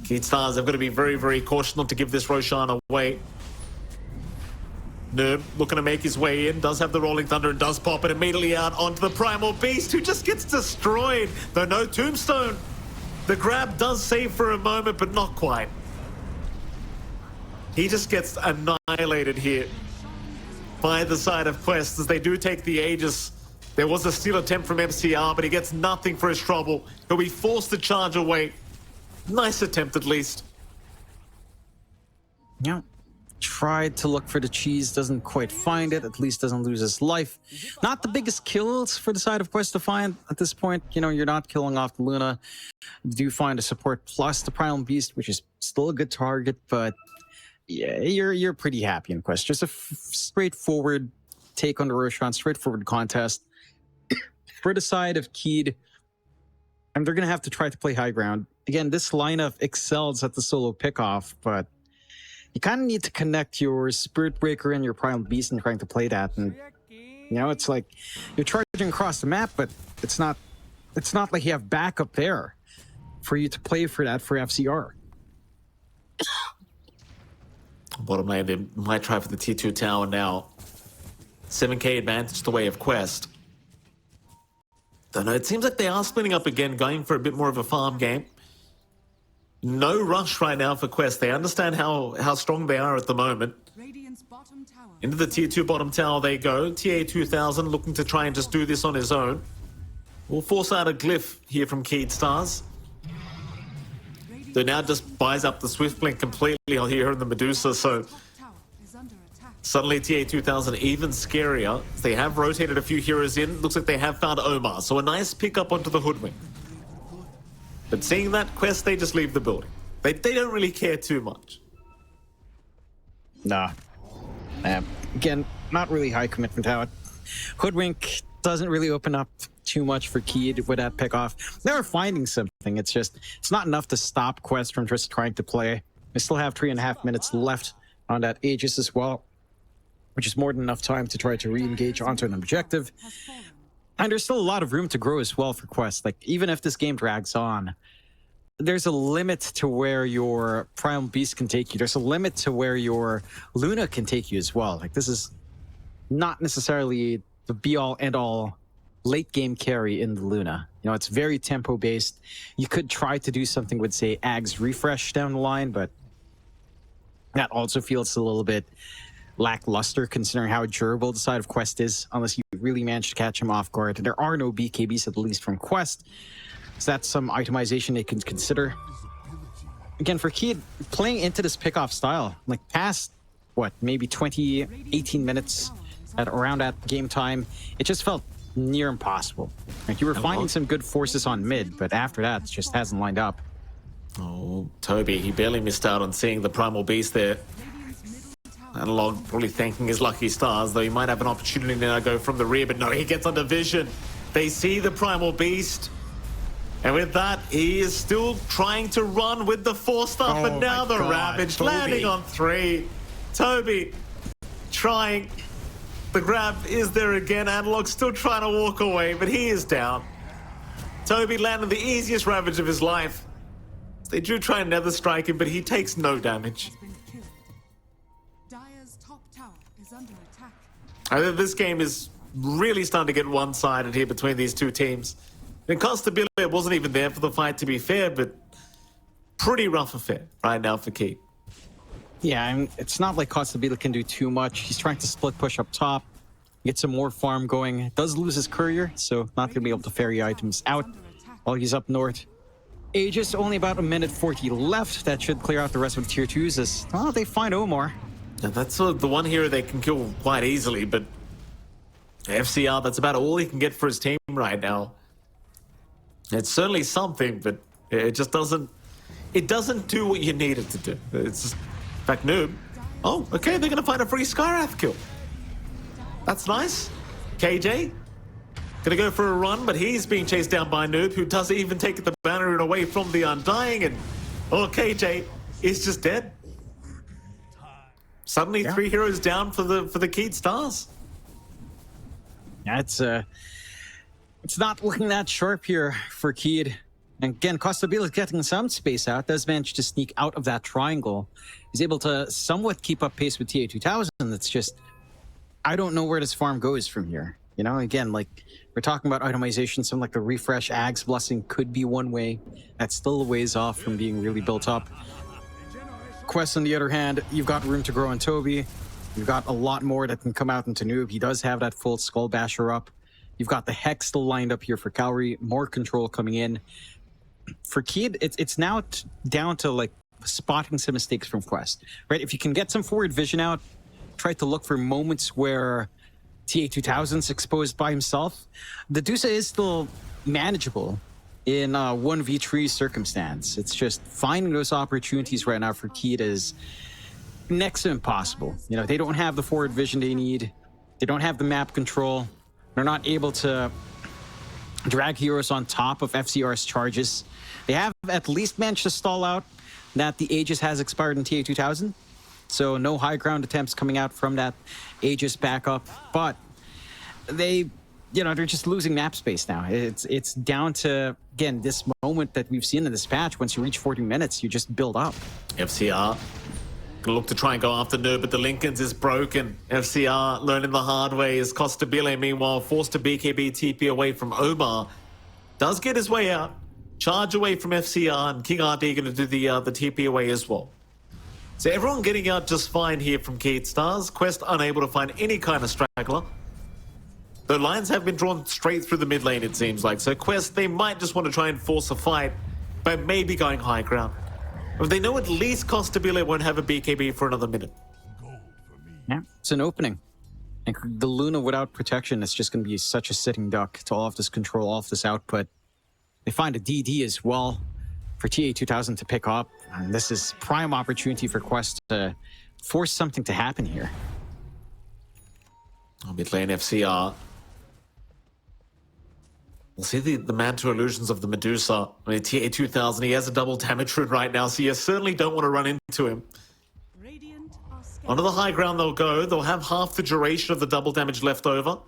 Keed Stars have got to be very, very cautious not to give this Roshan away. Noob looking to make his way in, does have the Rolling Thunder and does pop it immediately out onto the Primal Beast, who just gets destroyed, though no Tombstone. The grab does save for a moment, but not quite. He just gets annihilated here by the side of Quest as they do take the Aegis. There was a steal attempt from MCR, but he gets nothing for his trouble. He'll be forced to charge away. Nice attempt, at least. Yeah. Tried to look for the cheese, doesn't quite find it, at least doesn't lose his life. Not the biggest kills for the side of Quest to find at this point. You know, you're not killing off the Luna. You do find a support plus the Primal Beast, which is still a good target, but yeah, you're pretty happy in Quest. Just a straightforward take on the Roshan, straightforward contest. For the side of Keed, and they're going to have to try to play high ground. Again, this lineup excels at the solo pickoff, but you kind of need to connect your Spirit Breaker and your Primal Beast and trying to play that. And, you know, it's like you're charging across the map, but it's not like you have backup there for you to play for that for FCR. Bottom lane, they might try for the T2 tower now. 7k advantage the way of Quest. Don't know, it seems like they are splitting up again, going for a bit more of a farm game. No rush right now for Quest. They understand how strong they are at the moment. Into the tier 2 bottom tower they go. TA2000 looking to try and just do this on his own. We'll force out a glyph here from Keed Stars. So now just buys up the Swift Blink completely here in the Medusa, so suddenly TA2000 even scarier. They have rotated a few heroes in. Looks like they have found Omar, so a nice pick up onto the Hoodwink. But seeing that Quest, they just leave the building. They don't really care too much. Nah. Again, not really high commitment out. Hoodwink doesn't really open up too much for Keed with that pickoff. They're finding something. It's just, it's not enough to stop Quest from just trying to play. They still have 3.5 minutes left on that Aegis as well, which is more than enough time to try to re-engage onto an objective. And there's still a lot of room to grow as well for Quest. Like, even if this game drags on, there's a limit to where your Primal Beast can take you. There's a limit to where your Luna can take you as well. Like, this is not necessarily the be-all, end-all late game carry in the Luna. You know, it's very tempo based. You could try to do something with, say, Ag's refresh down the line, but that also feels a little bit lackluster considering how durable the side of Quest is, unless you really manage to catch him off guard. There are no BKBs, at least from Quest, so that's some itemization they can consider. Again, for Kid, playing into this pickoff style, like past, what, maybe 20, 18 minutes at around that game time, it just felt near impossible. Like you were finding some good forces on mid, but after that, it just hasn't lined up. Oh, Toby, he barely missed out on seeing the Primal Beast there. Analog probably thanking his lucky stars, though he might have an opportunity now to go from the rear, but no, he gets under vision. They see the Primal Beast. And with that, he is still trying to run with the 4-star, but now the Ravage landing on 3. Toby trying. The grab is there again. Analog still trying to walk away, but he is down. Toby landed the easiest Ravage of his life. They do try and nether strike him, but he takes no damage. Dire's top tower is under attack. I think this game is really starting to get one-sided here between these two teams. And Costabile wasn't even there for the fight, to be fair, but pretty rough affair right now for Keith. Yeah, I mean, it's not like Costabile can do too much. He's trying to split push up top, get some more farm going. Does lose his courier, so not going to be able to ferry items out while he's up north. Aegis, only about 1:40 left. That should clear out the rest of the tier 2s as, well, they find Omar. Now that's the one hero they can kill quite easily, but FCR, that's about all he can get for his team right now. It's certainly something, but it just doesn't do what you need it to do. It's just, in fact, Noob. Oh, okay, they're going to find a free Skywrath kill. That's nice. KJ gonna go for a run, but he's being chased down by Noob, who doesn't even take the banner away from the Undying, and KJ is just dead. Suddenly, 3 heroes down for the Keat Stars. Yeah, it's not looking that sharp here for Keed. And again, Costabile is getting some space out, does manage to sneak out of that triangle. He's able to somewhat keep up pace with TI12. It's just, I don't know where this farm goes from here. You know, again, like, we're talking about itemization, something like the refresh Ag's Blessing could be one way. That's still a ways off from being really built up. Quest, on the other hand, you've got room to grow on Toby. You've got a lot more that can come out into Noob. He does have that full Skull Basher up. You've got the Hex still lined up here for Cowrie. More control coming in. For Kid, it's now down to, like, spotting some mistakes from Quest. Right? If you can get some forward vision out, try to look for moments where TA2000's exposed by himself. The Dusa is still manageable in 1v3 circumstance. It's just finding those opportunities right now for Keat is next to impossible. You know, they don't have the forward vision they need. They don't have the map control. They're not able to drag heroes on top of FCR's charges. They have at least managed to stall out that the Aegis has expired in TA2000. So no high ground attempts coming out from that Aegis backup, but they're just losing map space now. It's down to, again, this moment that we've seen in this patch. Once you reach 40 minutes, you just build up. FCR gonna look to try and go after Noob, but the Lincolns is broken. FCR learning the hard way as Costabile, meanwhile, forced to BKB TP away from Omar. Does get his way out, charge away from FCR, and King RD gonna do the TP away as well. So everyone getting out just fine here from Keat Stars. Quest unable to find any kind of straggler. The lines have been drawn straight through the mid lane, it seems like. So Quest, they might just want to try and force a fight, but maybe going high ground. But they know at least Costabile won't have a BKB for another minute. Yeah, it's an opening. And the Luna without protection is just going to be such a sitting duck to all of this control, all of this output. They find a DD as well for TA2000 to pick up. And this is prime opportunity for Quest to force something to happen here. Mid lane FCR. We'll see the Mantle Illusions of the Medusa. I mean, TA2000, he has a double damage rune right now, so you certainly don't want to run into him. Onto the high ground they'll go. They'll have half the duration of the double damage left over.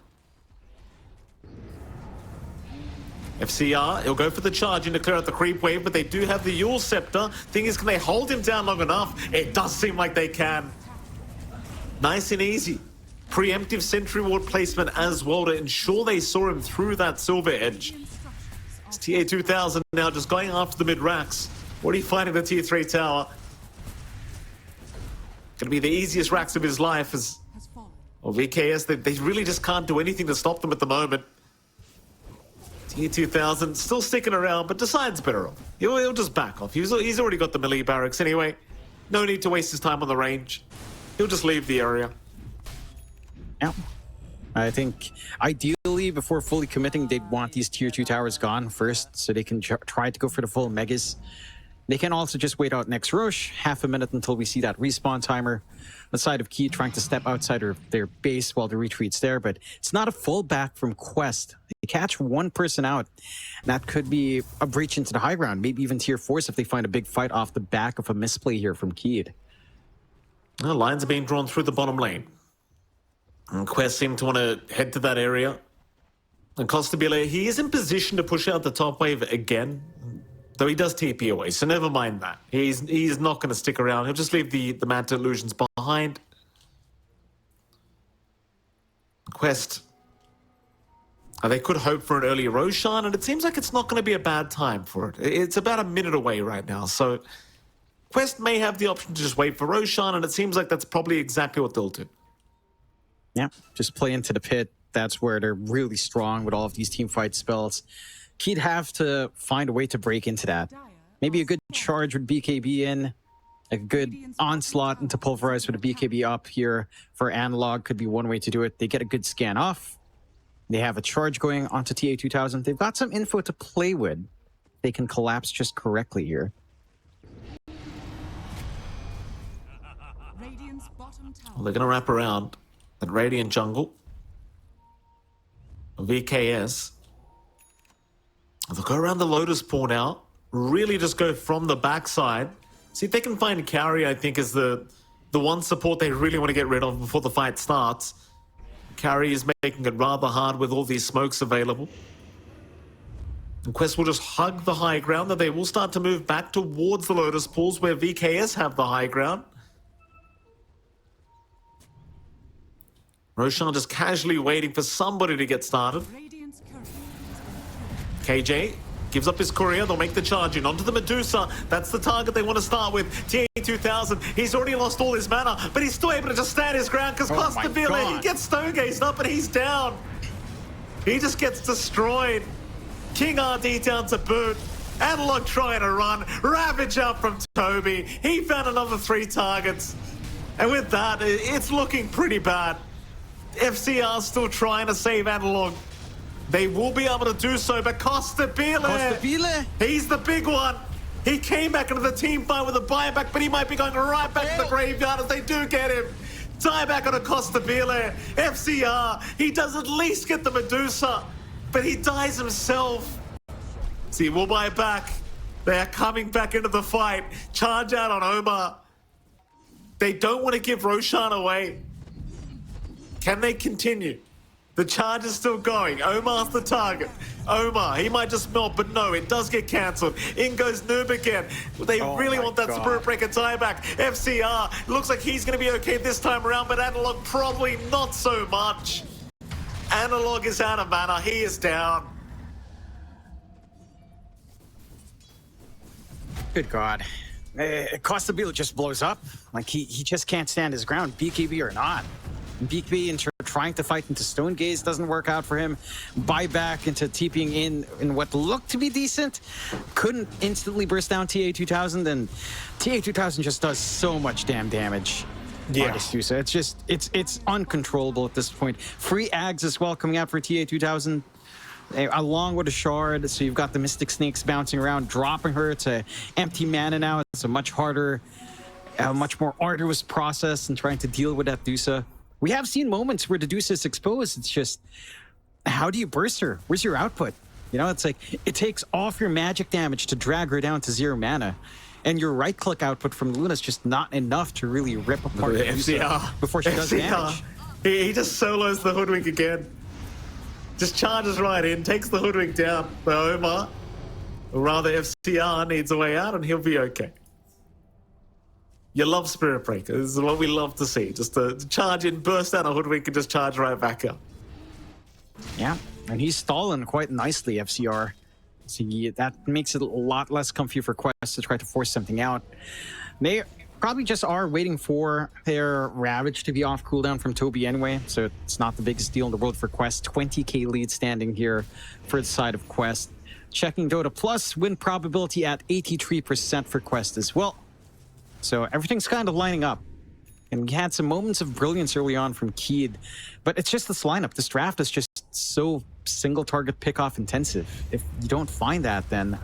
FCR, he'll go for the charge in to clear out the creep wave, but they do have the Yule Scepter. Thing is, can they hold him down long enough? It does seem like they can. Nice and easy. preemptive sentry ward placement as well to ensure they saw him through that silver edge. It's TA2000 now just going after the mid-racks. Already fighting the tier 3 tower. Gonna be the easiest racks of his life as well, VKS, they really just can't do anything to stop them at the moment. TI12 still sticking around, but decides better off. He'll just back off. He's already got the melee barracks anyway. No need to waste his time on the range. He'll just leave the area. Yeah. I think ideally, before fully committing, they'd want these tier 2 towers gone first so they can try to go for the full megas. They can also just wait out next rush, half a minute until we see that respawn timer. The side of Key trying to step outside of their base while the retreat's there, but it's not a full back from Quest. They catch one person out. That could be a breach into the high ground, maybe even tier 4s if they find a big fight off the back of a misplay here from Keed. Well, lines are being drawn through the bottom lane. And Quest seem to want to head to that area. And Costabile, he is in position to push out the top wave again. Though he does TP away, so never mind that. He's not going to stick around. He'll just leave the Manta illusions behind. Quest. They could hope for an early Roshan, and it seems like it's not going to be a bad time for it. It's about a minute away right now, so Quest may have the option to just wait for Roshan, and it seems like that's probably exactly what they'll do. Yeah, just play into the pit. That's where they're really strong with all of these teamfight spells. He'd have to find a way to break into that. Maybe a good charge with BKB in, a good onslaught into Pulverize with a BKB up here for Analog could be one way to do it. They get a good scan off. They have a charge going onto TA2000. They've got some info to play with. They can collapse just correctly here. Well, they're going to wrap around at Radiant Jungle. VKS. They'll go around the Lotus Pool now. Really just go from the backside. See if they can find Carry, I think, is the one support they really want to get rid of before the fight starts. Carry is making it rather hard with all these smokes available. And Quest will just hug the high ground, that they will start to move back towards the Lotus Pools where VKS have the high ground. Roshan just casually waiting for somebody to get started. KJ gives up his courier. They'll make the charge in onto the Medusa. That's the target they want to start with. TA2000. He's already lost all his mana, but he's still able to just stand his ground because Costabile, he gets stone-gazed up and he's down. He just gets destroyed. King RD down to boot. Analog trying to run. Ravage out from Toby. He found another 3 targets. And with that, it's looking pretty bad. FCR still trying to save Analog. They will be able to do so, but Costabile, he's the big one. He came back into the team fight with a buyback, but he might be going right back to the graveyard as they do get him. Dieback on a Costabile. FCR, he does at least get the Medusa, but he dies himself. See, we'll buy back. They are coming back into the fight. Charge out on Omar. They don't want to give Roshan away. Can they continue? The charge is still going. Omar's the target. Omar, he might just melt, but no, it does get cancelled. In goes Noob again. They really want that Spirit Breaker tieback. FCR, looks like he's going to be okay this time around, but Analog probably not so much. Analog is out of mana. He is down. Good God. Costabile just blows up. Like, he just can't stand his ground, BKB or not. BKB into trying to fight into Stone Gaze doesn't work out for him. Buyback into TPing in what looked to be decent. Couldn't instantly burst down TA2000, and TA2000 just does so much damn damage. Yeah. It's just, it's uncontrollable at this point. Free Ags as well coming out for TA2000. Along with a shard, so you've got the Mystic Snakes bouncing around, dropping her to empty mana now. It's a much harder, much more arduous process in trying to deal with that Dusa. We have seen moments where the Dusa is exposed. It's just, how do you burst her? Where's your output? You know, it's like, it takes off your magic damage to drag her down to 0 mana. And your right-click output from Luna is just not enough to really rip apart the Dusa before she does damage. He just solos the Hoodwink again. Just charges right in, takes the Hoodwink down. But Omar, or rather FCR, needs a way out and he'll be okay. You love Spirit Breaker. This is what we love to see. Just to charge in, burst out a Hoodwink, and just charge right back up. Yeah, and he's stalling quite nicely, FCR. So that makes it a lot less comfy for Quest to try to force something out. They probably just are waiting for their Ravage to be off cooldown from Toby anyway, so it's not the biggest deal in the world for Quest. 20k lead standing here for the side of Quest. Checking Dota Plus, win probability at 83% for Quest as well. So everything's kind of lining up. And we had some moments of brilliance early on from Keed, but it's just this lineup. This draft is just so single target pick-off intensive. If you don't find that, then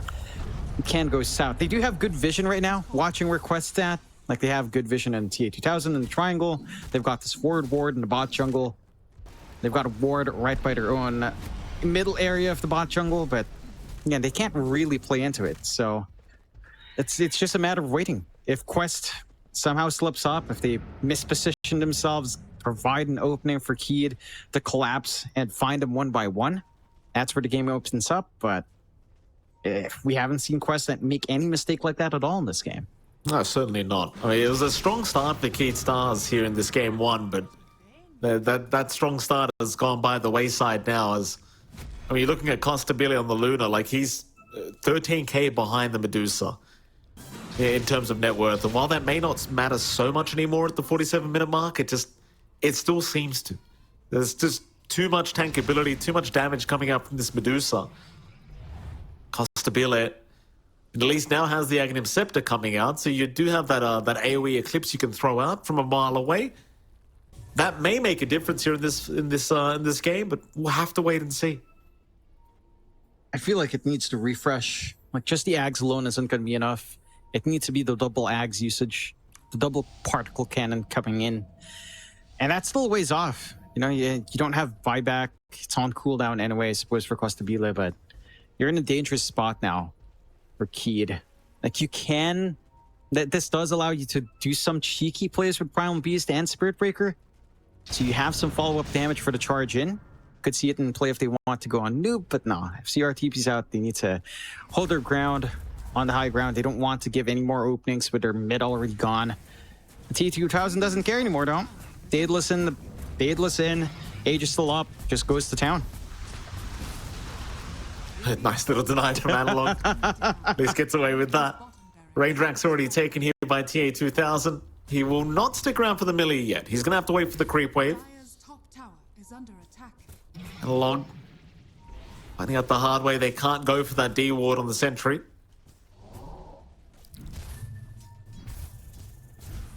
it can go south. They do have good vision right now, watching where Quest's at. Like, they have good vision in TI12 in the triangle. They've got this forward ward in the bot jungle. They've got a ward right by their own middle area of the bot jungle, but yeah, they can't really play into it. So it's just a matter of waiting. If Quest somehow slips up, if they misposition themselves, provide an opening for Keed to collapse and find them one by one, that's where the game opens up. But if we haven't seen Quest make any mistake like that at all in this game. No, certainly not. I mean, it was a strong start for Keed Stars here in this game one, but that strong start has gone by the wayside now. As I mean, you're looking at Costabile on the Luna, like he's 13k behind the Medusa in terms of net worth. And while that may not matter so much anymore at the 47-minute mark, it still seems to. There's just too much tankability, too much damage coming out from this Medusa. Costabile at least now has the Aghanim Scepter coming out, so you do have that AoE Eclipse you can throw out from a mile away. That may make a difference here in this game, but we'll have to wait and see. I feel like it needs to refresh. Like, just the Ags alone isn't going to be enough. It needs to be the double Ags usage, the double particle cannon coming in. And that's still a ways off. You know, you don't have buyback. It's on cooldown anyway, I suppose, for Costabile, but you're in a dangerous spot now for Keed. Like, you can... This does allow you to do some cheeky plays with Primal Beast and Spirit Breaker. So you have some follow-up damage for the charge in. Could see it in play if they want to go on noob, but no. If CR TP's out, they need to hold their ground on the high ground. They don't want to give any more openings with their mid already gone. The T2000 doesn't care anymore, though. Daedalus in, Age is still up, just goes to town. Nice little deny from Analog. At least gets away with that. Raindrack's already taken here by TA2000. He will not stick around for the melee yet. He's going to have to wait for the creep wave. Dire's top tower is under attack. Analog finding out the hard way they can't go for that D ward on the sentry.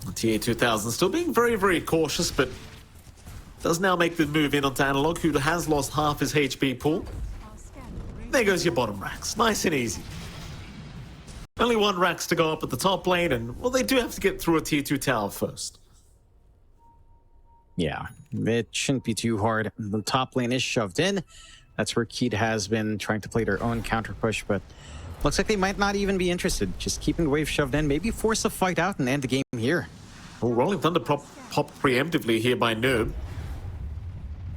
TA2000 still being very, very cautious, but does now make the move in onto Analog, who has lost half his HP pool. There goes your bottom racks. Nice and easy. Only one racks to go up at the top lane, and, well, they do have to get through a tier 2 tower first. Yeah, it shouldn't be too hard. The top lane is shoved in. That's where Keed has been trying to play their own counter push, but looks like they might not even be interested. Just keeping the wave shoved in, maybe force a fight out and end the game here. Well, Rolling Thunder popped preemptively here by Noob.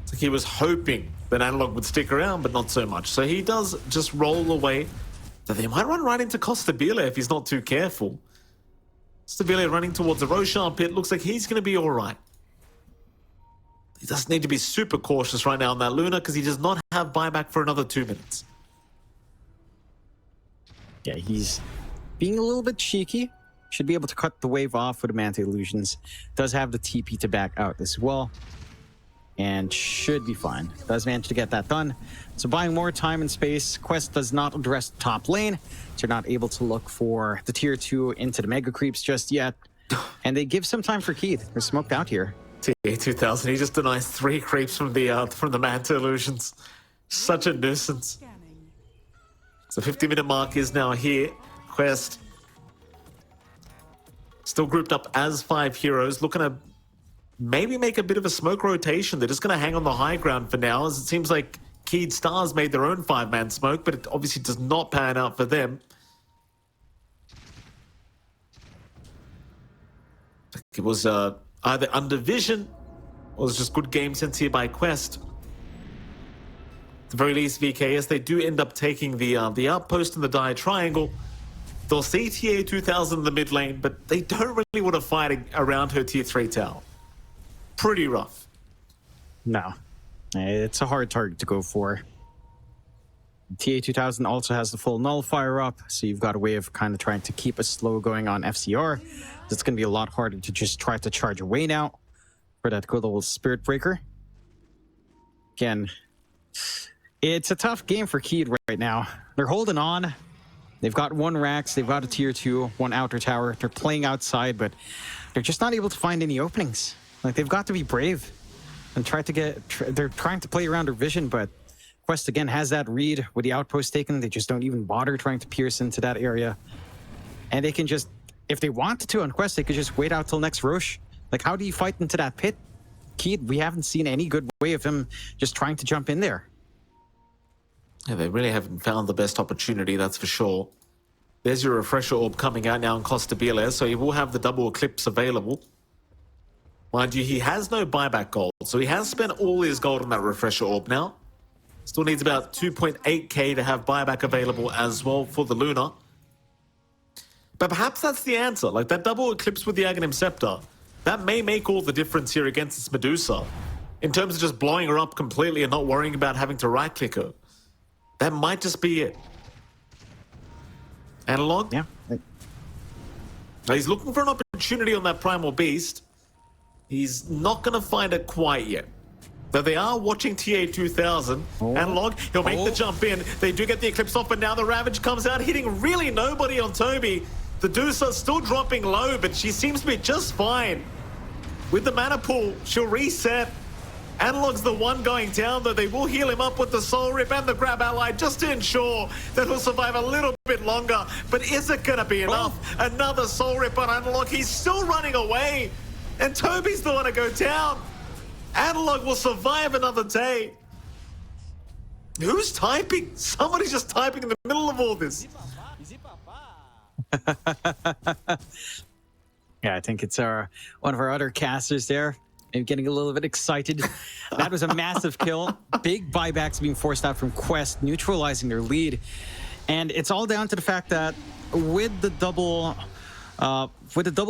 It's like he was hoping that Analog would stick around, but not so much. So he does just roll away. So they might run right into Costabile if he's not too careful. Costabile running towards the Roshan pit. Looks like he's going to be all right. He does need to be super cautious right now on that Luna because he does not have buyback for another 2 minutes. Yeah, he's being a little bit cheeky. Should be able to cut the wave off with the Manta Illusions. Does have the TP to back out as well. And should be fine. Does manage to get that done. So buying more time and space. Quest does not address the top lane. So you're not able to look for the tier 2 into the mega creeps just yet. And they give some time for Keith. They're smoked out here. TA2000, he just denies 3 creeps from the Manta Illusions. Such a nuisance. So 50-minute mark is now here. Quest still grouped up as 5 heroes, looking to maybe make a bit of a smoke rotation. They're just going to hang on the high ground for now, as it seems like Keed Stars made their own 5-man smoke, but it obviously does not pan out for them. It was either under vision or it was just good game sense here by Quest. At the very least, VKS, they do end up taking the outpost in the Dire Triangle. They'll see TA2000 in the mid lane, but they don't really want to fight around her tier 3 tower. Pretty rough. No, it's a hard target to go for. TA2000 also has the full nullifier up, so you've got a way of kind of trying to keep a slow going on FCR. It's going to be a lot harder to just try to charge away now for that good old Spirit Breaker. Again, it's a tough game for Keed right now. They're holding on. They've got one Rax, they've got a tier 2, one outer tower. They're playing outside, but they're just not able to find any openings. Like, they've got to be brave and try to get... They're trying to play around their vision, but Quest again has that read with the outpost taken. They just don't even bother trying to pierce into that area. And they can just, if they wanted to on Quest, they could just wait out till next Roche. Like, how do you fight into that pit? Keed, we haven't seen any good way of him just trying to jump in there. Yeah, they really haven't found the best opportunity, that's for sure. There's your refresher orb coming out now in Costa Bile, so he will have the double eclipse available. Mind you, he has no buyback gold, so he has spent all his gold on that refresher orb now. Still needs about 2.8k to have buyback available as well for the Luna. But perhaps that's the answer. Like, that double eclipse with the Aghanim Scepter, that may make all the difference here against this Medusa. In terms of just blowing her up completely and not worrying about having to right-click her. That might just be it. Analog? Yeah. Now he's looking for an opportunity on that Primal Beast. He's not going to find it quite yet. Though they are watching TA2000. Analog, he'll make the jump in. They do get the Eclipse off, but now the Ravage comes out, hitting really nobody on Toby. The Dusa still dropping low, but she seems to be just fine. With the mana pool, she'll reset. Analog's the one going down, though they will heal him up with the Soul Rip and the Grab Ally just to ensure that he'll survive a little bit longer. But is it going to be enough? Another Soul Rip on Analog. He's still running away. And Toby's the one to go down. Analog will survive another day. Who's typing? Somebody's just typing in the middle of all this. Yeah, I think it's one of our other casters there. And getting a little bit excited. That was a massive kill. Big buybacks being forced out from Quest, neutralizing their lead. And it's all down to the fact that with the double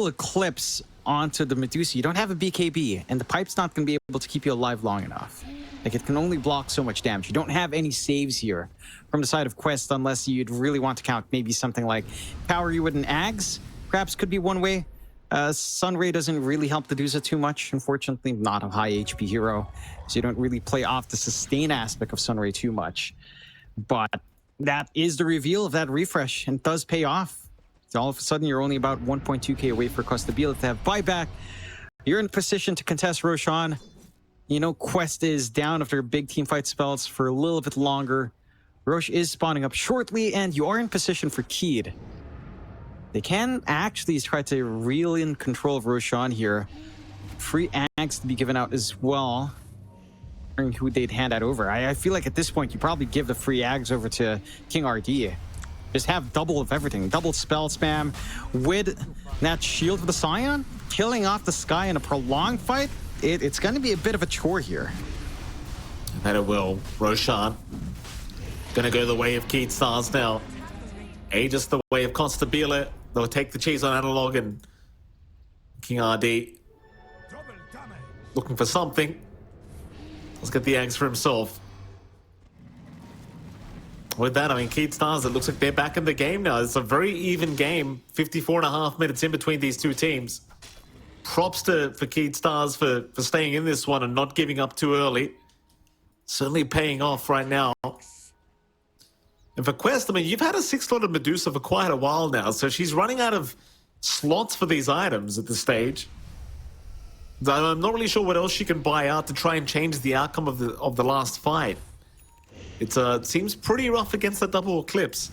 eclipse onto the Medusa, you don't have a BKB, and the pipe's not going to be able to keep you alive long enough. Like, it can only block so much damage. You don't have any saves here from the side of Quest unless you'd really want to count maybe something like power you with an Ags. Perhaps could be one way. Sunray doesn't really help the Medusa too much, unfortunately. Not a high HP hero, so you don't really play off the sustain aspect of Sunray too much. But that is the reveal of that refresh, and it does pay off. So all of a sudden, you're only about 1.2k away for Costa Bile to have buyback. You're in position to contest Roshan. You know, Quest is down after big team fight spells for a little bit longer. Roche is spawning up shortly, and you are in position for Keed. They can actually try to reel in control of Roshan here. Free Ags to be given out as well. Who they'd hand that over. I feel like at this point, you probably give the free Ags over to King RD. Just have double of everything. Double spell spam with that shield of the Scion. Killing off the Sky in a prolonged fight. It's going to be a bit of a chore here. That it will. Roshan gonna go the way of Keed Stars now. Aegis the way of Costa Bile. They'll take the cheese on Analog, and King RD looking for something. Let's get the eggs for himself. With that, I mean, Keed Stars, it looks like they're back in the game now. It's a very even game. 54.5 minutes in between these two teams. Props for Keed Stars for staying in this one and not giving up too early. Certainly paying off right now. And for Quest, I mean, you've had a 6-slotted Medusa for quite a while now, so she's running out of slots for these items at this stage. I'm not really sure what else she can buy out to try and change the outcome of the last fight. It seems pretty rough against that double eclipse.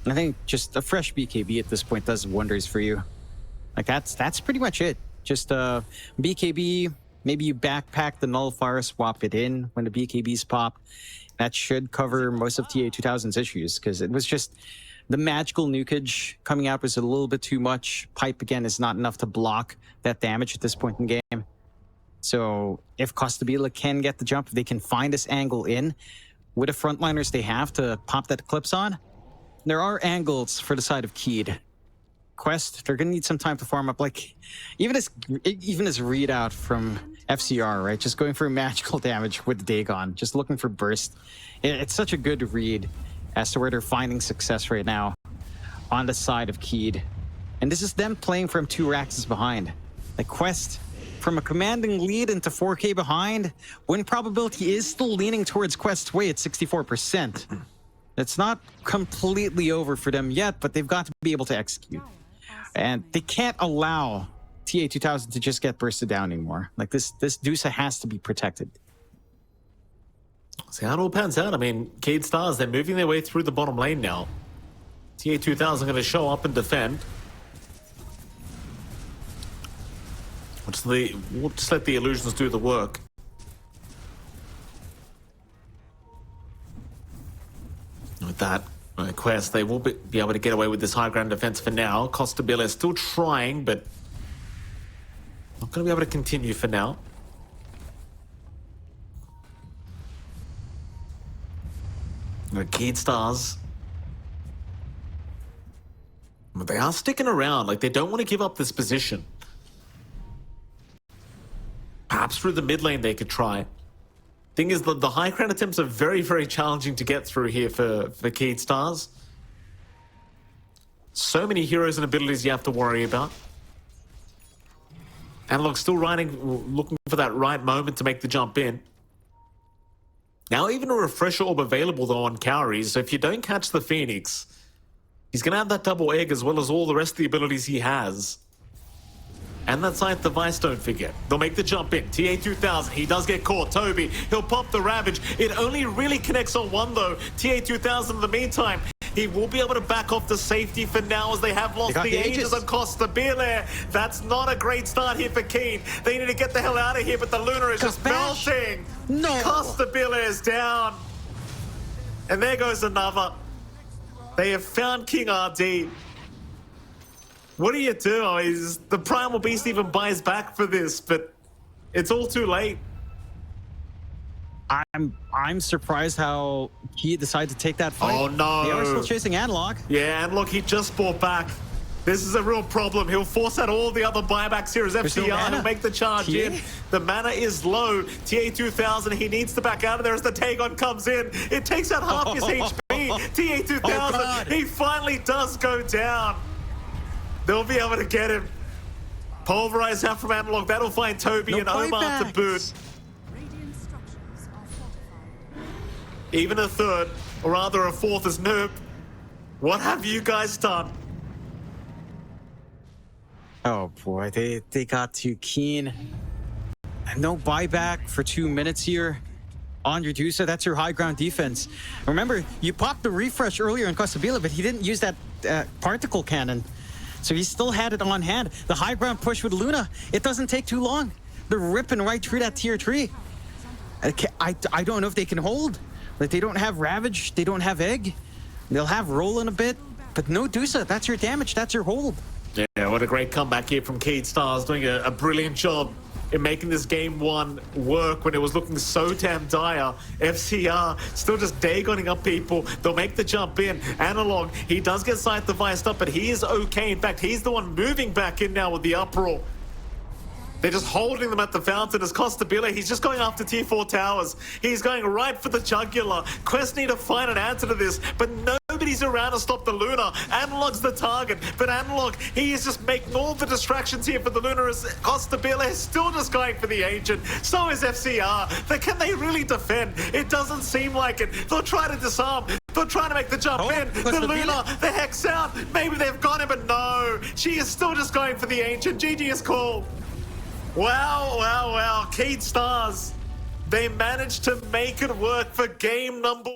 I think just a fresh BKB at this point does wonders for you. Like, that's pretty much it. Just BKB, maybe you backpack the nullifier, swap it in when the BKBs pop. That should cover most of TA2000's issues, because it was just the magical nukage coming out was a little bit too much. Pipe, again, is not enough to block that damage at this point in game. So if Costa Bile can get the jump, if they can find this angle in with the frontliners they have to pop that Eclipse on, there are angles for the side of Keed. Quest, they're gonna need some time to farm up. Like, even his readout from FCR, right? Just going for magical damage with Dagon, just looking for burst. It's such a good read as to where they're finding success right now on the side of Keed. And this is them playing from 2 racks behind. Like, Quest, from a commanding lead into 4K behind, win probability is still leaning towards Quest's way at 64%. It's not completely over for them yet, but they've got to be able to execute. And they can't allow TI12 to just get bursted down anymore. Like, this Dusa has to be protected. See how it all pans out. I mean, Cade Stars, they're moving their way through the bottom lane now. TI2000 going to show up and defend. We'll just let the illusions do the work. With that Quest, they will be able to get away with this high ground defense for now. Costabile is still trying, but not going to be able to continue for now. Cade Stars. But they are sticking around. Like, they don't want to give up this position. Perhaps through the mid lane they could try. Thing is, the high ground attempts are very, very challenging to get through here for Cade Stars. So many heroes and abilities you have to worry about. Analog still looking for that right moment to make the jump in. Now even a refresher orb available though on Cowries, so if you don't catch the Phoenix, he's going to have that double egg as well as all the rest of the abilities he has. And that side device, don't forget. They'll make the jump in. TA2000, he does get caught. Toby, he'll pop the Ravage. It only really connects on one though. TA2000 in the meantime, he will be able to back off the safety for now as they have lost the Aegis on Costabile. That's not a great start here for Keen. They need to get the hell out of here, but the Luna is just melting. No. Costabile is down. And there goes another. They have found King RD. What do you do? Is the Primal Beast even buys back for this? But it's all too late. I'm surprised how he decided to take that fight. Oh no! They are still chasing Analog. Yeah, and look, he just bought back. This is a real problem. He'll force out all the other buybacks here as FCR. He'll make the charge in. The mana is low. TA2000, he needs to back out of there as the Dagon comes in. It takes out half his HP. TA2000, he finally does go down. They'll be able to get him. Pulverize out from Analog. That'll find Toby and Omar to boot. Radiant structures are fortified. Even a third, or rather a fourth is Noob. What have you guys done? Oh boy, they got too keen. No buyback for 2 minutes here on your Dusa. That's your high ground defense. Remember, you popped the refresh earlier in Costabile, but he didn't use that particle cannon. So he still had it on hand. The high ground push with Luna, it doesn't take too long. They're ripping right through that tier 3. I don't know if they can hold. Like, they don't have Ravage, they don't have Egg. They'll have Rollin a bit, but no Dusa. That's your damage, that's your hold. Yeah, what a great comeback here from Cade Stars, doing a brilliant job in making this game 1 work when it was looking so damn dire. FCR still just Dagoning up people. They'll make the jump in. Analog, he does get side devised up, but he is okay. In fact, he's the one moving back in now with the uproar. They're just holding them at the fountain as Costabile, he's just going after tier 4 towers. He's going right for the jugular. Quest need to find an answer to this, but nobody's around to stop the Luna. Analog's the target, but Analog, he is just making all the distractions here for the Luna as Costabile is still just going for the Ancient. So is FCR. But can they really defend? It doesn't seem like it. They'll try to disarm. They're trying to make the jump in. The Luna, the Hex out. Maybe they've got him, but no. She is still just going for the Ancient. GG is called. Wow, wow, wow. Cade Stars, they managed to make it work for game number